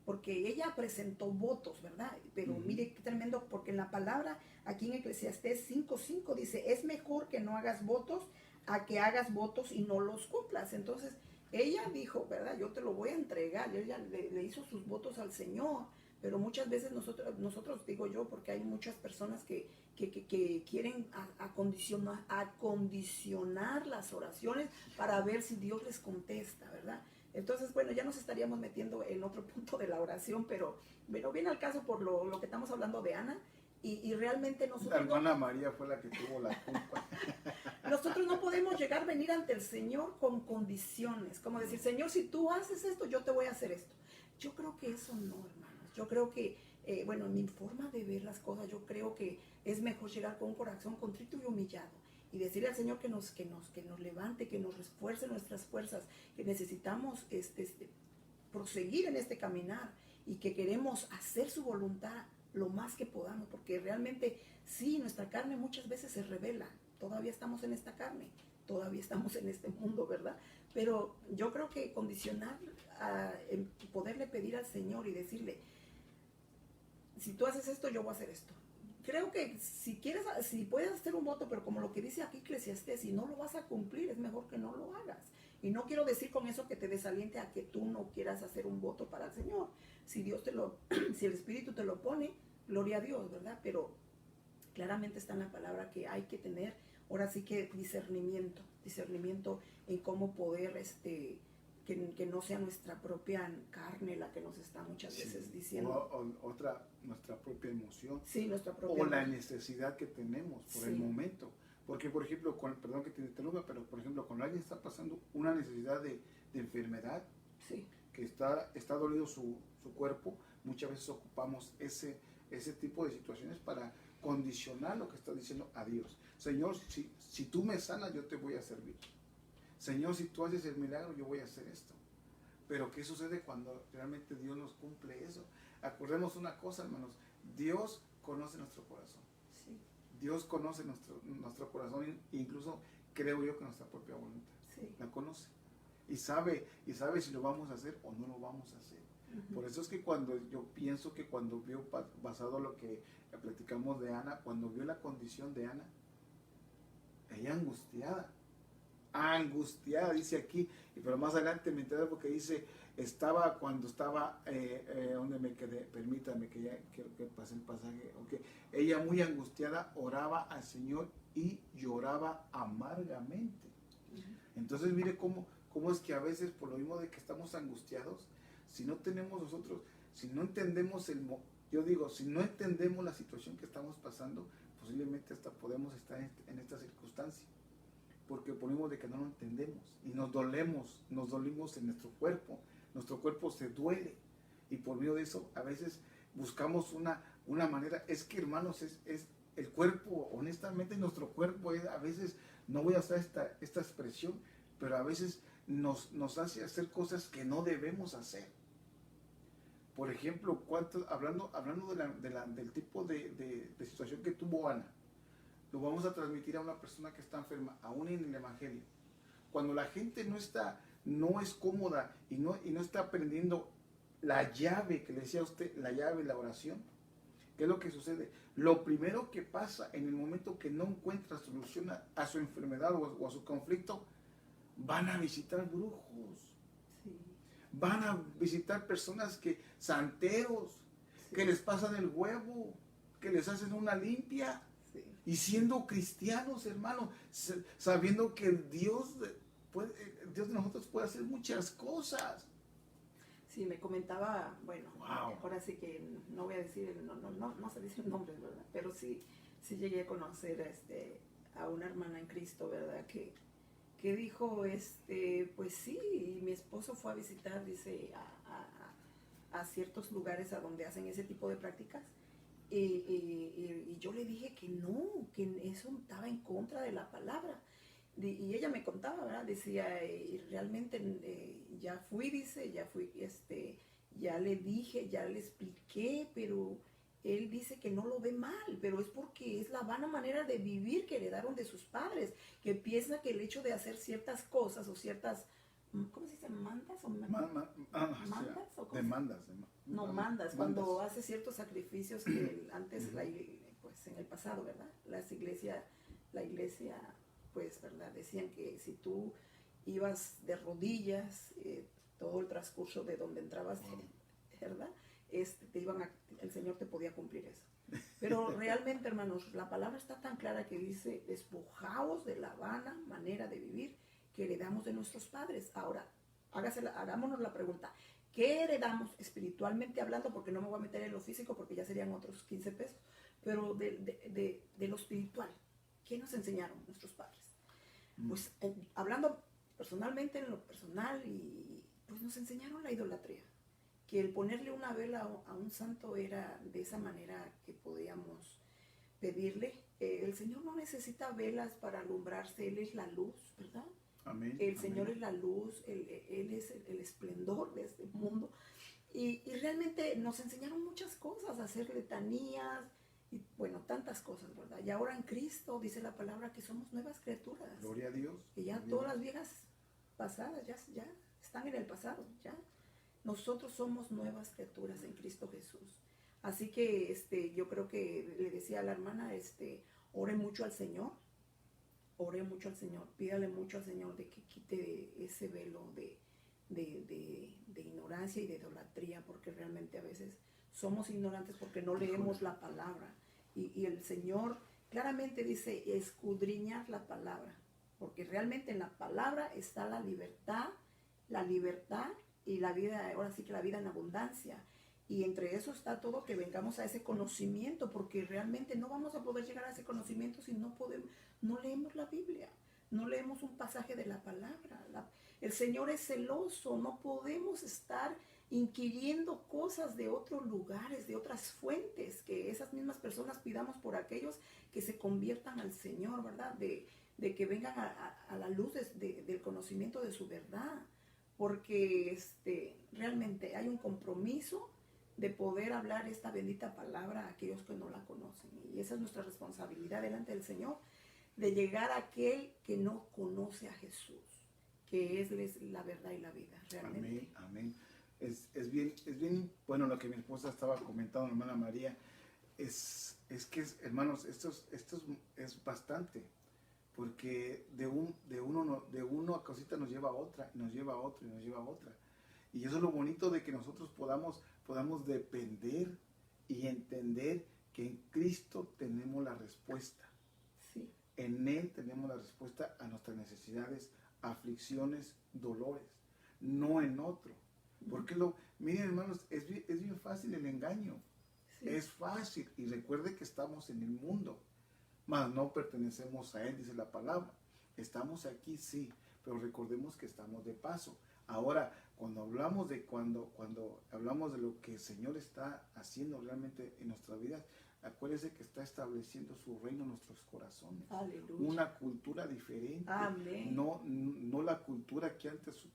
porque ella presentó votos, ¿verdad? Pero mire qué tremendo, porque en la palabra, aquí en Eclesiastés 5:5 dice, es mejor que no hagas votos a que hagas votos y no los cumplas. Entonces, ella dijo, ¿verdad? Yo te lo voy a entregar. Y ella le hizo sus votos al Señor. Pero muchas veces nosotros digo yo, porque hay muchas personas que quieren acondicionar las oraciones para ver si Dios les contesta, ¿verdad? Entonces, bueno, ya nos estaríamos metiendo en otro punto de la oración, pero viene al caso por lo que estamos hablando de Ana, y realmente nosotros... La hermana María fue la que tuvo la culpa. Nosotros no podemos venir ante el Señor con condiciones, como decir, Señor, si tú haces esto, yo te voy a hacer esto. Yo creo que eso no, hermanos. Yo creo que, en mi forma de ver las cosas, yo creo que es mejor llegar con un corazón contrito y humillado y decirle al Señor que nos levante, que nos refuerce nuestras fuerzas, que necesitamos proseguir en este caminar y que queremos hacer su voluntad lo más que podamos, porque realmente sí, nuestra carne muchas veces se revela. Todavía estamos en esta carne, todavía estamos en este mundo, ¿verdad? Pero yo creo que condicionar, poderle pedir al Señor y decirle, si tú haces esto, yo voy a hacer esto. Creo que si puedes hacer un voto, pero como lo que dice aquí Eclesiastés, si no lo vas a cumplir, es mejor que no lo hagas. Y no quiero decir con eso que te desaliente a que tú no quieras hacer un voto para el Señor. Si si el Espíritu te lo pone, gloria a Dios, ¿verdad? Pero claramente está en la palabra que hay que tener, ahora sí que discernimiento en cómo poder, que no sea nuestra propia carne la que nos está muchas veces diciendo. Nuestra propia emoción. Sí, nuestra propia o la necesidad que tenemos por el momento. Porque, por ejemplo, perdón que te interrumpa, pero por ejemplo, cuando alguien está pasando una necesidad de enfermedad, que está dolido su cuerpo, muchas veces ocupamos ese tipo de situaciones para condicionar lo que está diciendo a Dios. Señor, si tú me sanas, yo te voy a servir. Señor, si tú haces el milagro, yo voy a hacer esto. Pero ¿qué sucede cuando realmente Dios nos cumple eso? Acordemos una cosa, hermanos, Dios conoce nuestro corazón. Sí. Dios conoce nuestro corazón, incluso creo yo que nuestra propia voluntad. Sí. La conoce. Y sabe si lo vamos a hacer o no lo vamos a hacer. Por eso es que yo pienso que cuando vio, basado en lo que platicamos de Ana, cuando vio la condición de Ana, ella angustiada, dice aquí, pero más adelante me enteré porque dice, cuando estaba, donde me quedé, permítame que ya quiero que pase el pasaje, okay. Ella muy angustiada oraba al Señor y lloraba amargamente. Entonces mire cómo es que a veces por lo mismo de que estamos angustiados, si no tenemos nosotros, si no entendemos si no entendemos la situación que estamos pasando, posiblemente hasta podemos estar en esta circunstancia. Porque por lo mismo de que no lo entendemos y nos dolimos en nuestro cuerpo se duele, y por medio de eso a veces buscamos una manera. Es que, hermanos, es el cuerpo, honestamente nuestro cuerpo a veces, no voy a usar esta expresión, pero a veces nos hace hacer cosas que no debemos hacer. Por ejemplo, hablando del tipo de situación que tuvo Ana, lo vamos a transmitir a una persona que está enferma, aún en el Evangelio. Cuando la gente no es cómoda y no está aprendiendo la llave que le decía a usted, la llave, la oración, ¿qué es lo que sucede? Lo primero que pasa en el momento que no encuentra solución a su enfermedad o a su conflicto, van a visitar brujos. Sí. Van a visitar personas santeros, que les pasan el huevo, que les hacen una limpia. Y siendo cristianos, hermanos, sabiendo que Dios de nosotros puede hacer muchas cosas. Sí, me comentaba, ahora sí que no voy a decir, no se dicen nombres, ¿verdad? Pero sí llegué a conocer a una hermana en Cristo, ¿verdad? Que dijo, pues sí, mi esposo fue a visitar, dice, a ciertos lugares a donde hacen ese tipo de prácticas. Y yo le dije que no, que eso estaba en contra de la palabra. Y ella me contaba, ¿verdad? Decía, y realmente ya fui, ya le dije, ya le expliqué, pero él dice que no lo ve mal, pero es porque es la vana manera de vivir que heredaron de sus padres, que piensa que el hecho de hacer ciertas cosas o ciertas ¿cómo se dice? ¿Mandas o Sí, mandas? ¿O cómo? demandas. No, mandas, cuando haces ciertos sacrificios que antes, pues en el pasado, ¿verdad? La iglesia, pues, ¿verdad? Decían que si tú ibas de rodillas, todo el transcurso de donde entrabas, ¿verdad? El Señor te podía cumplir eso. Pero realmente, hermanos, la palabra está tan clara que dice, despojaos de la vana manera de vivir que heredamos de nuestros padres. Ahora, hagámonos la pregunta, ¿qué heredamos espiritualmente hablando? Porque no me voy a meter en lo físico porque ya serían otros 15 pesos, pero de lo espiritual, ¿qué nos enseñaron nuestros padres? Pues hablando personalmente, en lo personal, y pues nos enseñaron la idolatría, que el ponerle una vela a un santo era de esa manera que podíamos pedirle. El Señor no necesita velas para alumbrarse, Él es la luz, ¿verdad? Amén. El Señor es la luz, Él es el esplendor de este mundo. Y realmente nos enseñaron muchas cosas, a hacer letanías, y bueno, tantas cosas, ¿verdad? Y ahora en Cristo dice la palabra que somos nuevas criaturas. Gloria a Dios. Que ya todas las viejas pasadas ya están en el pasado, ya. Nosotros somos nuevas criaturas en Cristo Jesús. Así que yo creo que le decía a la hermana, ore mucho al Señor, pídale mucho al Señor de que quite ese velo de ignorancia y de idolatría, porque realmente a veces somos ignorantes porque no leemos la palabra. Y el Señor claramente dice, escudriñar la palabra, porque realmente en la palabra está la libertad y la vida, ahora sí que la vida en abundancia. Y entre eso está todo, que vengamos a ese conocimiento, porque realmente no vamos a poder llegar a ese conocimiento si no leemos la Biblia, no leemos un pasaje de la palabra. El Señor es celoso, no podemos estar inquiriendo cosas de otros lugares, de otras fuentes, que esas mismas personas pidamos por aquellos que se conviertan al Señor, ¿verdad? De que vengan a la luz del conocimiento de su verdad, porque realmente hay un compromiso de poder hablar esta bendita palabra a aquellos que no la conocen. Y esa es nuestra responsabilidad delante del Señor, de llegar a aquel que no conoce a Jesús, que es la verdad y la vida, realmente. Amén, amén. Es bien, bueno, lo que mi esposa estaba comentando, hermana María, es que, hermanos, esto es bastante, porque de una cosita nos lleva a otra, y nos lleva a otra, y nos lleva a otra. Y eso es lo bonito de que nosotros podamos depender y entender que en Cristo tenemos la respuesta. Sí. En Él tenemos la respuesta a nuestras necesidades, aflicciones, dolores, no en otro. Porque miren, hermanos, es bien fácil el engaño. Sí. Es fácil. Y recuerde que estamos en el mundo, mas no pertenecemos a Él, dice la palabra. Estamos aquí, sí, pero recordemos que estamos de paso. Ahora, cuando hablamos de lo que el Señor está haciendo realmente en nuestras vidas, acuérdese que está estableciendo su reino en nuestros corazones. Aleluya. Una cultura diferente. Amén. No la cultura que antes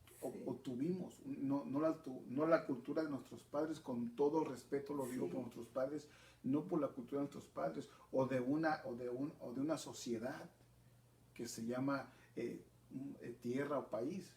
tuvimos, no la cultura de nuestros padres, con todo respeto lo digo por nuestros padres, no por la cultura de nuestros padres, o de una sociedad que se llama tierra o país,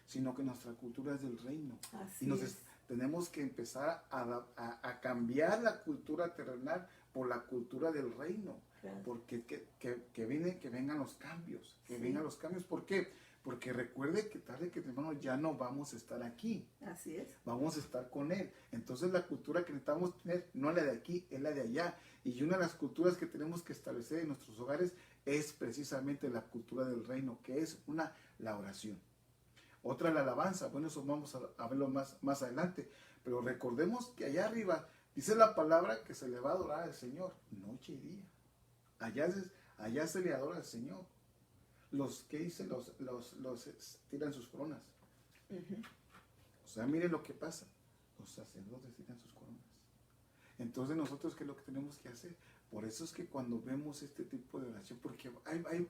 sino que nuestra cultura es del reino. Así y es. Tenemos que empezar a cambiar la cultura terrenal por la cultura del reino. Claro. Porque que vengan los cambios. Vengan los cambios. ¿Por qué? Porque recuerde que tarde que temprano ya no vamos a estar aquí. Así es. Vamos a estar con Él. Entonces la cultura que necesitamos tener no es la de aquí, es la de allá. Y una de las culturas que tenemos que establecer en nuestros hogares es precisamente la cultura del reino, que es la oración. Otra, la alabanza. Bueno, eso vamos a verlo más adelante. Pero recordemos que allá arriba dice la palabra que se le va a adorar al Señor noche y día. Allá se le adora al Señor. Los que dicen, los tiran sus coronas. Uh-huh. O sea, miren lo que pasa. Los sacerdotes tiran sus coronas. Entonces nosotros, ¿qué es lo que tenemos que hacer? Por eso es que cuando vemos este tipo de oración, porque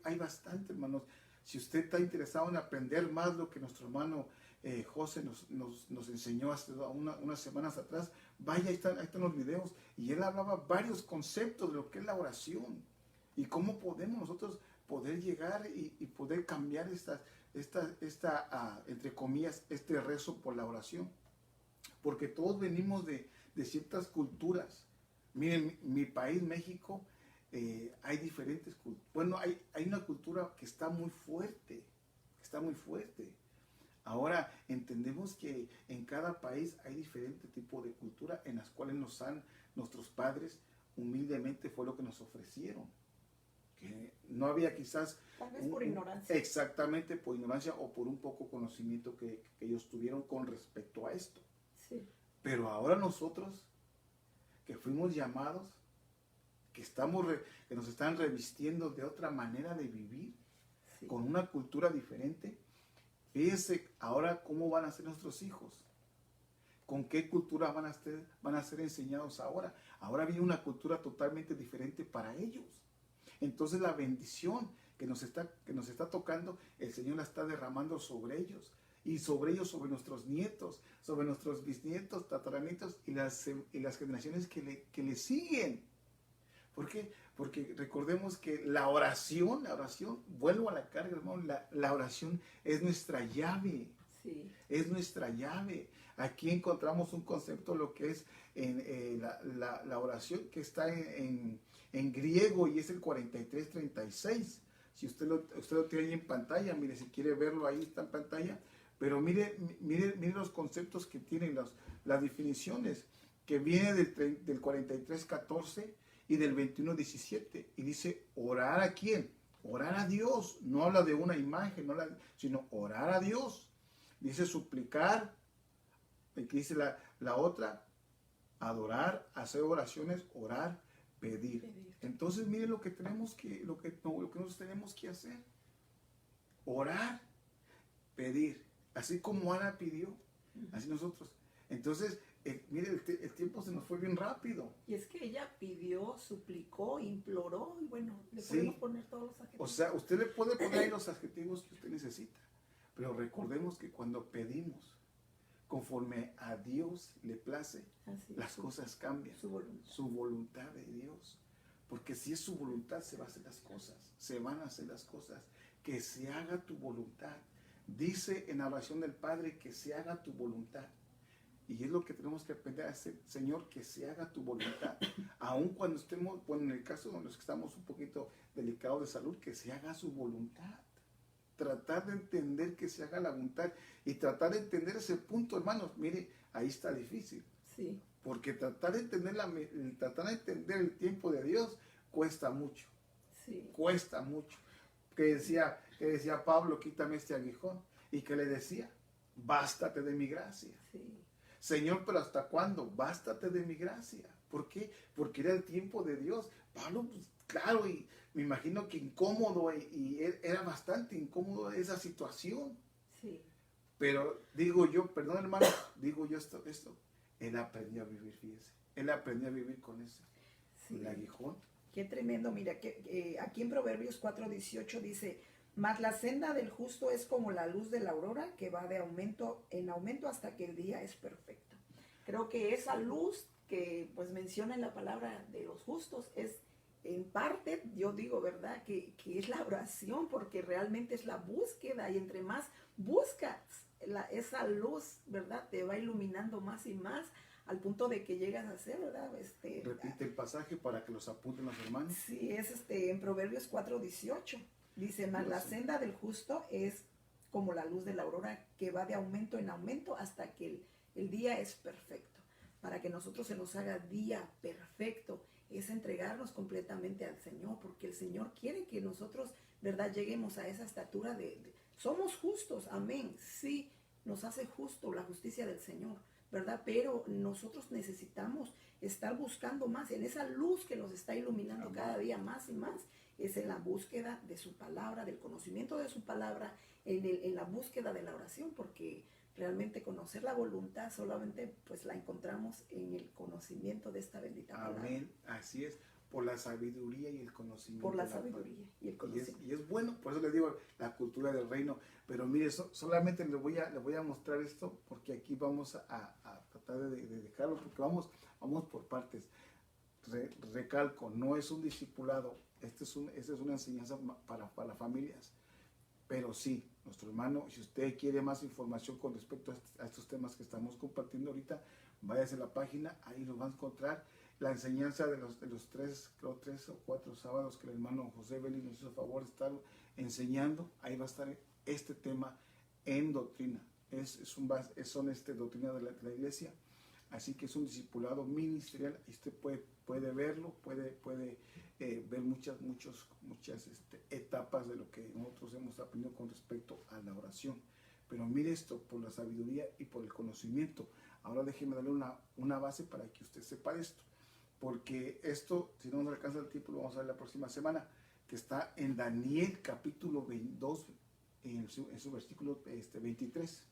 hay bastante, hermanos. Si usted está interesado en aprender más lo que nuestro hermano José nos enseñó hace unas semanas atrás, vaya, ahí están los videos. Y él hablaba varios conceptos de lo que es la oración. Y cómo podemos nosotros poder llegar y poder cambiar entre comillas, este rezo por la oración. Porque todos venimos de ciertas culturas. Miren, mi país, México, hay diferentes culturas. Bueno, hay una cultura que está muy fuerte, Ahora, entendemos que en cada país hay diferente tipo de cultura en las cuales nuestros padres humildemente fue lo que nos ofrecieron. Que no había quizás... Tal vez por ignorancia. Exactamente, por ignorancia o por un poco conocimiento que ellos tuvieron con respecto a esto. Sí. Pero ahora nosotros, que fuimos llamados, que nos están revistiendo de otra manera de vivir, Sí. con una cultura diferente, fíjense ahora cómo van a ser nuestros hijos, con qué cultura van a ser enseñados ahora. Ahora viene una cultura totalmente diferente para ellos. Entonces la bendición que nos está tocando, el Señor la está derramando sobre ellos. Y sobre ellos, sobre nuestros nietos, sobre nuestros bisnietos, tataranietos y las generaciones que le siguen. ¿Por qué? Porque recordemos que la oración, vuelvo a la carga, hermano, la oración es nuestra llave. Sí. Es nuestra llave. Aquí encontramos un concepto, lo que es la oración, que está en griego y es el 43:36. Si usted lo tiene ahí en pantalla, mire, si quiere verlo, ahí está en pantalla. Pero mire los conceptos que tienen, las definiciones, que viene del 43:14 y del 21:17. Y dice, ¿orar a quién? Orar a Dios. No habla de una imagen, sino orar a Dios. Dice suplicar. Aquí dice la otra, adorar, hacer oraciones, orar, pedir. Entonces mire lo que nosotros tenemos que hacer. Orar, pedir. Así como Ana pidió, así nosotros. Entonces, mire, el tiempo se nos fue bien rápido. Y es que ella pidió, suplicó, imploró, y bueno, le podemos poner todos los adjetivos. O sea, usted le puede poner ahí los adjetivos que usted necesita. Pero recordemos que cuando pedimos, conforme a Dios le place, las cosas cambian. Su voluntad de Dios. Porque si es su voluntad, se van a hacer las cosas. Que se haga tu voluntad. Dice en la oración del Padre que se haga tu voluntad. Y es lo que tenemos que aprender a hacer, Señor, que se haga tu voluntad. Aun cuando estemos, bueno, en el caso de los que estamos un poquito delicados de salud, que se haga su voluntad. Tratar de entender que se haga la voluntad y tratar de entender ese punto, hermanos. Mire, ahí está difícil. Sí. Porque tratar de entender el tiempo de Dios cuesta mucho. Sí. Cuesta mucho. Que decía Pablo, quítame este aguijón. Y que le decía, bástate de mi gracia. Sí. Señor, pero ¿hasta cuándo? Bástate de mi gracia. ¿Por qué? Porque era el tiempo de Dios. Pablo, pues, claro, y me imagino que incómodo, y era bastante incómodo esa situación. Sí. Pero digo yo, perdón hermano, digo yo esto, él aprendió a vivir, fíjese. Él aprendió a vivir con eso. Sí. El aguijón. Qué tremendo, mira, que aquí en Proverbios 4:18 dice, mas la senda del justo es como la luz de la aurora, que va de aumento en aumento hasta que el día es perfecto. Creo que esa luz que pues menciona en la palabra de los justos es en parte, yo digo, ¿verdad? Que es la oración, porque realmente es la búsqueda, y entre más buscas esa luz, ¿verdad? Te va iluminando más y más, al punto de que llegas a ser, ¿verdad? Repite el pasaje para que los apunten los hermanos. Sí, es en Proverbios 4:18. Dice, mas la senda del justo es como la luz de la aurora, que va de aumento en aumento hasta que el día es perfecto. Para que nosotros se nos haga día perfecto, es entregarnos completamente al Señor, porque el Señor quiere que nosotros, ¿verdad?, lleguemos a esa estatura somos justos, amén, sí, nos hace justo la justicia del Señor, ¿verdad? Pero nosotros necesitamos estar buscando más en esa luz que nos está iluminando amén. Cada día más y más. Es en la búsqueda de su palabra, del conocimiento de su palabra, en la búsqueda de la oración, porque realmente conocer la voluntad solamente pues la encontramos en el conocimiento de esta bendita palabra. Amén, así es, por la sabiduría y el conocimiento. Por la sabiduría y el conocimiento. Y es bueno, por eso les digo la cultura del reino, pero mire, solamente les voy a mostrar esto, porque aquí vamos a tratar de dejarlo, porque vamos por partes. Recalco, no es un discipulado, esta es una enseñanza para las familias. Pero sí, nuestro hermano, si usted quiere más información con respecto a estos temas que estamos compartiendo ahorita, váyase a la página, ahí lo va a encontrar. La enseñanza de los 3 o 4 sábados que el hermano José Vélez nos hizo favor de estar enseñando, ahí va a estar este tema en doctrina. Son doctrina de la iglesia, así que es un discipulado ministerial. Usted puede verlo, puede ver muchas etapas de lo que nosotros hemos aprendido con respecto a la oración. Pero mire esto, por la sabiduría y por el conocimiento. Ahora déjeme darle una base para que usted sepa esto, porque esto, si no nos alcanza el tiempo, lo vamos a ver la próxima semana, que está en Daniel capítulo 22, en su versículo 23.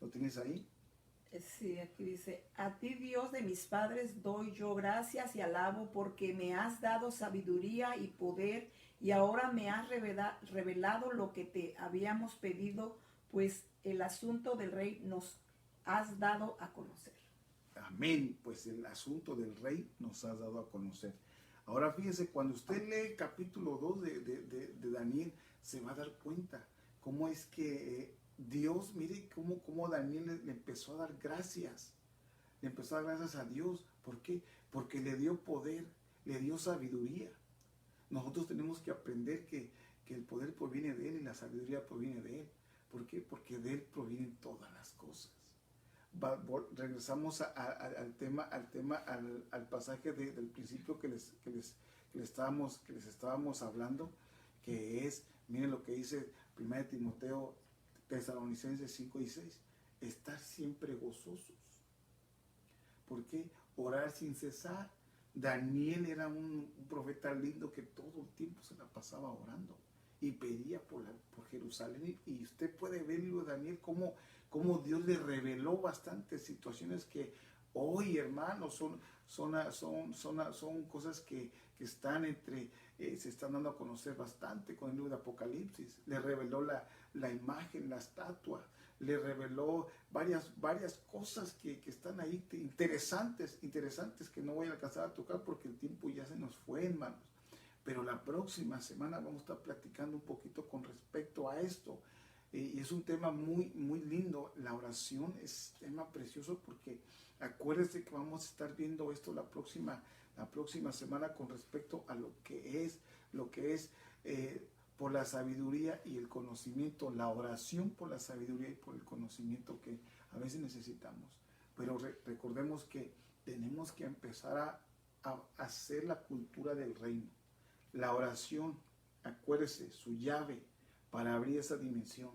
¿Lo tienes ahí? Sí, aquí dice: a ti, Dios de mis padres, doy yo gracias y alabo, porque me has dado sabiduría y poder, y ahora me has revelado lo que te habíamos pedido, pues el asunto del rey nos has dado a conocer. Amén, pues el asunto del rey nos has dado a conocer. Ahora fíjese, cuando usted lee el capítulo 2 de Daniel, se va a dar cuenta cómo es que Dios, mire cómo Daniel le empezó a dar gracias. Le empezó a dar gracias a Dios. ¿Por qué? Porque le dio poder, le dio sabiduría. Nosotros tenemos que aprender que el poder proviene de Él y la sabiduría proviene de Él. ¿Por qué? Porque de Él provienen todas las cosas. Regresamos al pasaje del principio que les estábamos hablando, que es, miren lo que dice 1 Timoteo, Tesalonicenses 5 y 6, estar siempre gozosos. ¿Por qué? Orar sin cesar. Daniel era un profeta lindo que todo el tiempo se la pasaba orando y pedía por Jerusalén. Y usted puede verlo, Daniel, cómo Dios le reveló bastantes situaciones que hoy, hermanos, son cosas que están se están dando a conocer bastante con el libro de Apocalipsis. Le reveló la imagen, la estatua, le reveló varias cosas que están ahí interesantes que no voy a alcanzar a tocar porque el tiempo ya se nos fue, hermanos. Pero la próxima semana vamos a estar platicando un poquito con respecto a esto. Y es un tema muy, muy lindo. La oración es un tema precioso porque acuérdense que vamos a estar viendo esto la próxima semana con respecto a lo que es por la sabiduría y el conocimiento, la oración por la sabiduría y por el conocimiento que a veces necesitamos. Pero recordemos que tenemos que empezar a hacer la cultura del reino. La oración, acuérdese, su llave para abrir esa dimensión,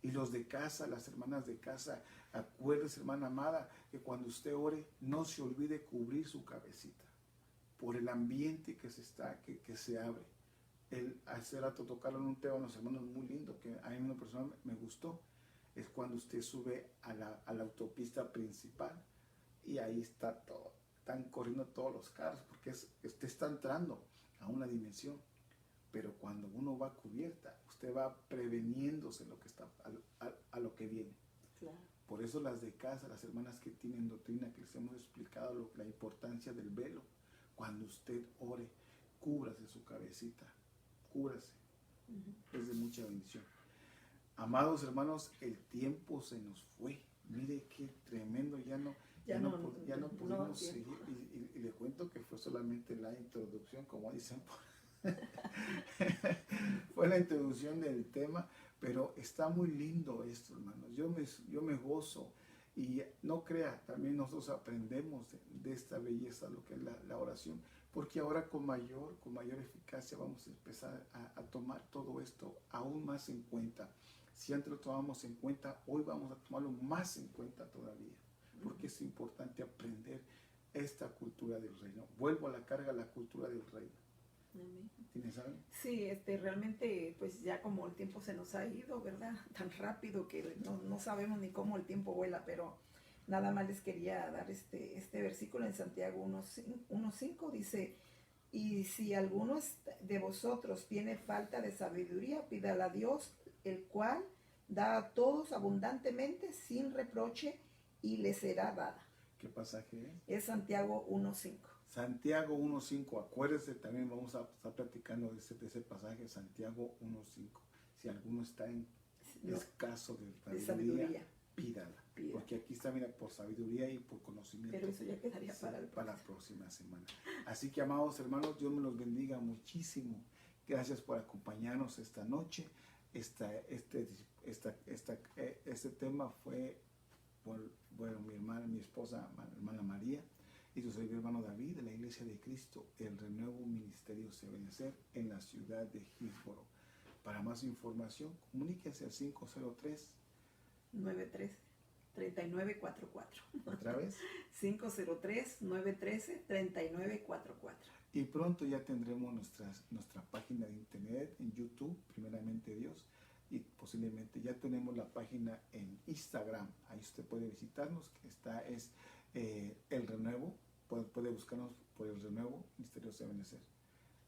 Y los de casa, las hermanas de casa, acuérdese, hermana amada, que cuando usted ore, no se olvide cubrir su cabecita, por el ambiente que se abre. Hace rato tocaron un tema a los hermanos muy lindo, que a mí una persona me gustó, es cuando usted sube a la autopista principal, y ahí están corriendo todos los carros, porque usted está entrando a una dimensión. Pero cuando uno va cubierta, usted va preveniéndose a lo que viene. Claro. Por eso las de casa, las hermanas que tienen doctrina, que les hemos explicado la importancia del velo. Cuando usted ore, cúbrase su cabecita, cúbrase. Es de mucha bendición. Amados hermanos, el tiempo se nos fue. Mire qué tremendo, ya no pudimos seguir. Y le cuento que fue solamente la introducción, como dicen fue la introducción del tema, pero está muy lindo esto, hermanos. Yo me gozo, y no crea, también nosotros aprendemos de esta belleza, lo que es la oración, porque ahora con mayor eficacia vamos a empezar a tomar todo esto aún más en cuenta. Si antes lo tomamos en cuenta, hoy vamos a tomarlo más en cuenta todavía, porque es importante aprender esta cultura del reino. Vuelvo a la carga, la cultura del reino. Amén. ¿Tienes algo? Sí, realmente pues ya como el tiempo se nos ha ido, ¿verdad? Tan rápido que no sabemos ni cómo el tiempo vuela, pero nada más les quería dar este versículo en Santiago 1:5, dice: y si alguno de vosotros tiene falta de sabiduría, pídala a Dios, el cual da a todos abundantemente sin reproche, y le será dada. ¿Qué pasaje es? Es Santiago 1:5. Santiago 1.5, acuérdense, también vamos a estar platicando de ese pasaje, Santiago 1.5. Si alguno está en escaso de sabiduría, pídala. Porque aquí está, mira, por sabiduría y por conocimiento. Pero eso ya quedaría para la próxima semana. Así que, amados hermanos, Dios me los bendiga muchísimo. Gracias por acompañarnos esta noche. Este tema fue por mi esposa, hermana María, y yo soy mi hermano David de la Iglesia de Cristo, el Renuevo Ministerio Ebenecer en la ciudad de Hillsboro. Para más información, comuníquese al 503-913-3944. Otra vez. 503-913-3944. Y pronto ya tendremos nuestra página de internet en YouTube, primeramente Dios. Y posiblemente ya tenemos la página en Instagram. Ahí usted puede visitarnos, que es El Renuevo. Puede buscarnos por El Renuevo Ministerio Ebenecer.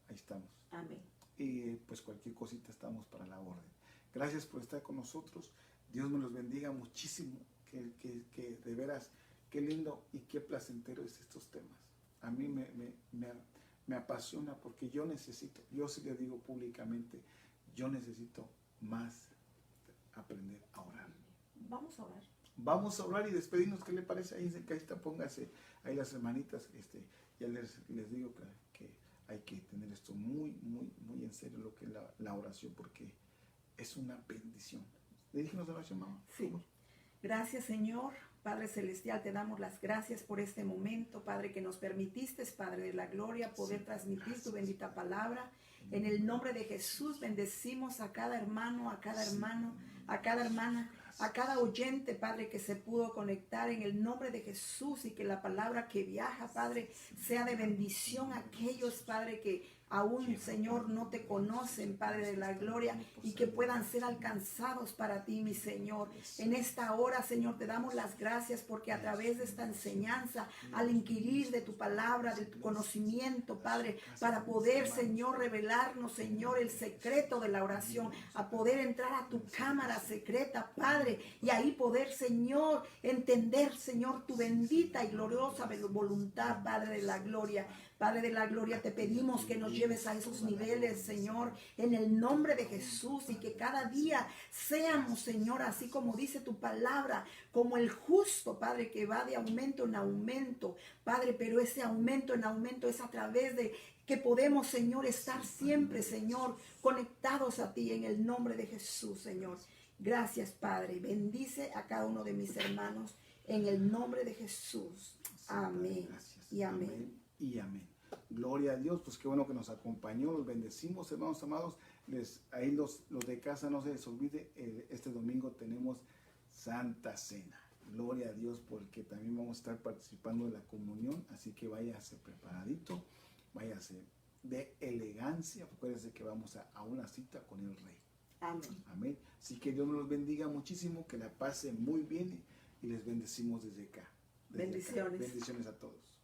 Ahí estamos. Amén. Y pues cualquier cosita estamos para la orden. Gracias por estar con nosotros. Dios me los bendiga muchísimo. Que de veras, qué lindo y qué placentero es estos temas. A mí me apasiona porque yo sí le digo públicamente, yo necesito más aprender a orar. Vamos a orar. Vamos a orar y despedirnos. ¿Qué le parece? Ahí está, póngase ahí las hermanitas. Ya les digo que hay que tener esto muy, muy, muy en serio, lo que es la oración, porque es una bendición. ¿Le dijimos la oración, mamá? Sí. Gracias, Señor. Padre Celestial, te damos las gracias por este momento, Padre, que nos permitiste, Padre de la gloria, poder transmitir tu bendita palabra. En el nombre de Jesús bendecimos a cada hermano, a cada hermano, a cada hermana, a cada oyente, Padre, que se pudo conectar en el nombre de Jesús, y que la palabra que viaja, Padre, sea de bendición a aquellos, Padre, que aún, Señor, no te conocen, Padre de la gloria, y que puedan ser alcanzados para ti, mi Señor. En esta hora, Señor, te damos las gracias porque a través de esta enseñanza, al inquirir de tu palabra, de tu conocimiento, Padre, para poder, Señor, revelarnos, Señor, el secreto de la oración, a poder entrar a tu cámara secreta, Padre, y ahí poder, Señor, entender, Señor, tu bendita y gloriosa voluntad, Padre de la gloria. Padre de la gloria, te pedimos que nos lleves a esos niveles, Señor, en el nombre de Jesús, y que cada día seamos, Señor, así como dice tu palabra, como el justo, Padre, que va de aumento en aumento, Padre, pero ese aumento en aumento es a través de que podemos, Señor, estar siempre, Señor, conectados a ti en el nombre de Jesús, Señor. Gracias, Padre. Bendice a cada uno de mis hermanos en el nombre de Jesús. Amén. Y amén. Y amén. Gloria a Dios, pues qué bueno que nos acompañó, los bendecimos, hermanos amados. Ahí los de casa, no se les olvide, este domingo tenemos Santa Cena. Gloria a Dios, porque también vamos a estar participando de la comunión, así que váyase preparadito, váyase de elegancia, acuérdense que vamos a una cita con el Rey. Amén. Amén. Así que Dios nos los bendiga muchísimo, que la pasen muy bien y les bendecimos desde acá. Bendiciones. Bendiciones a todos.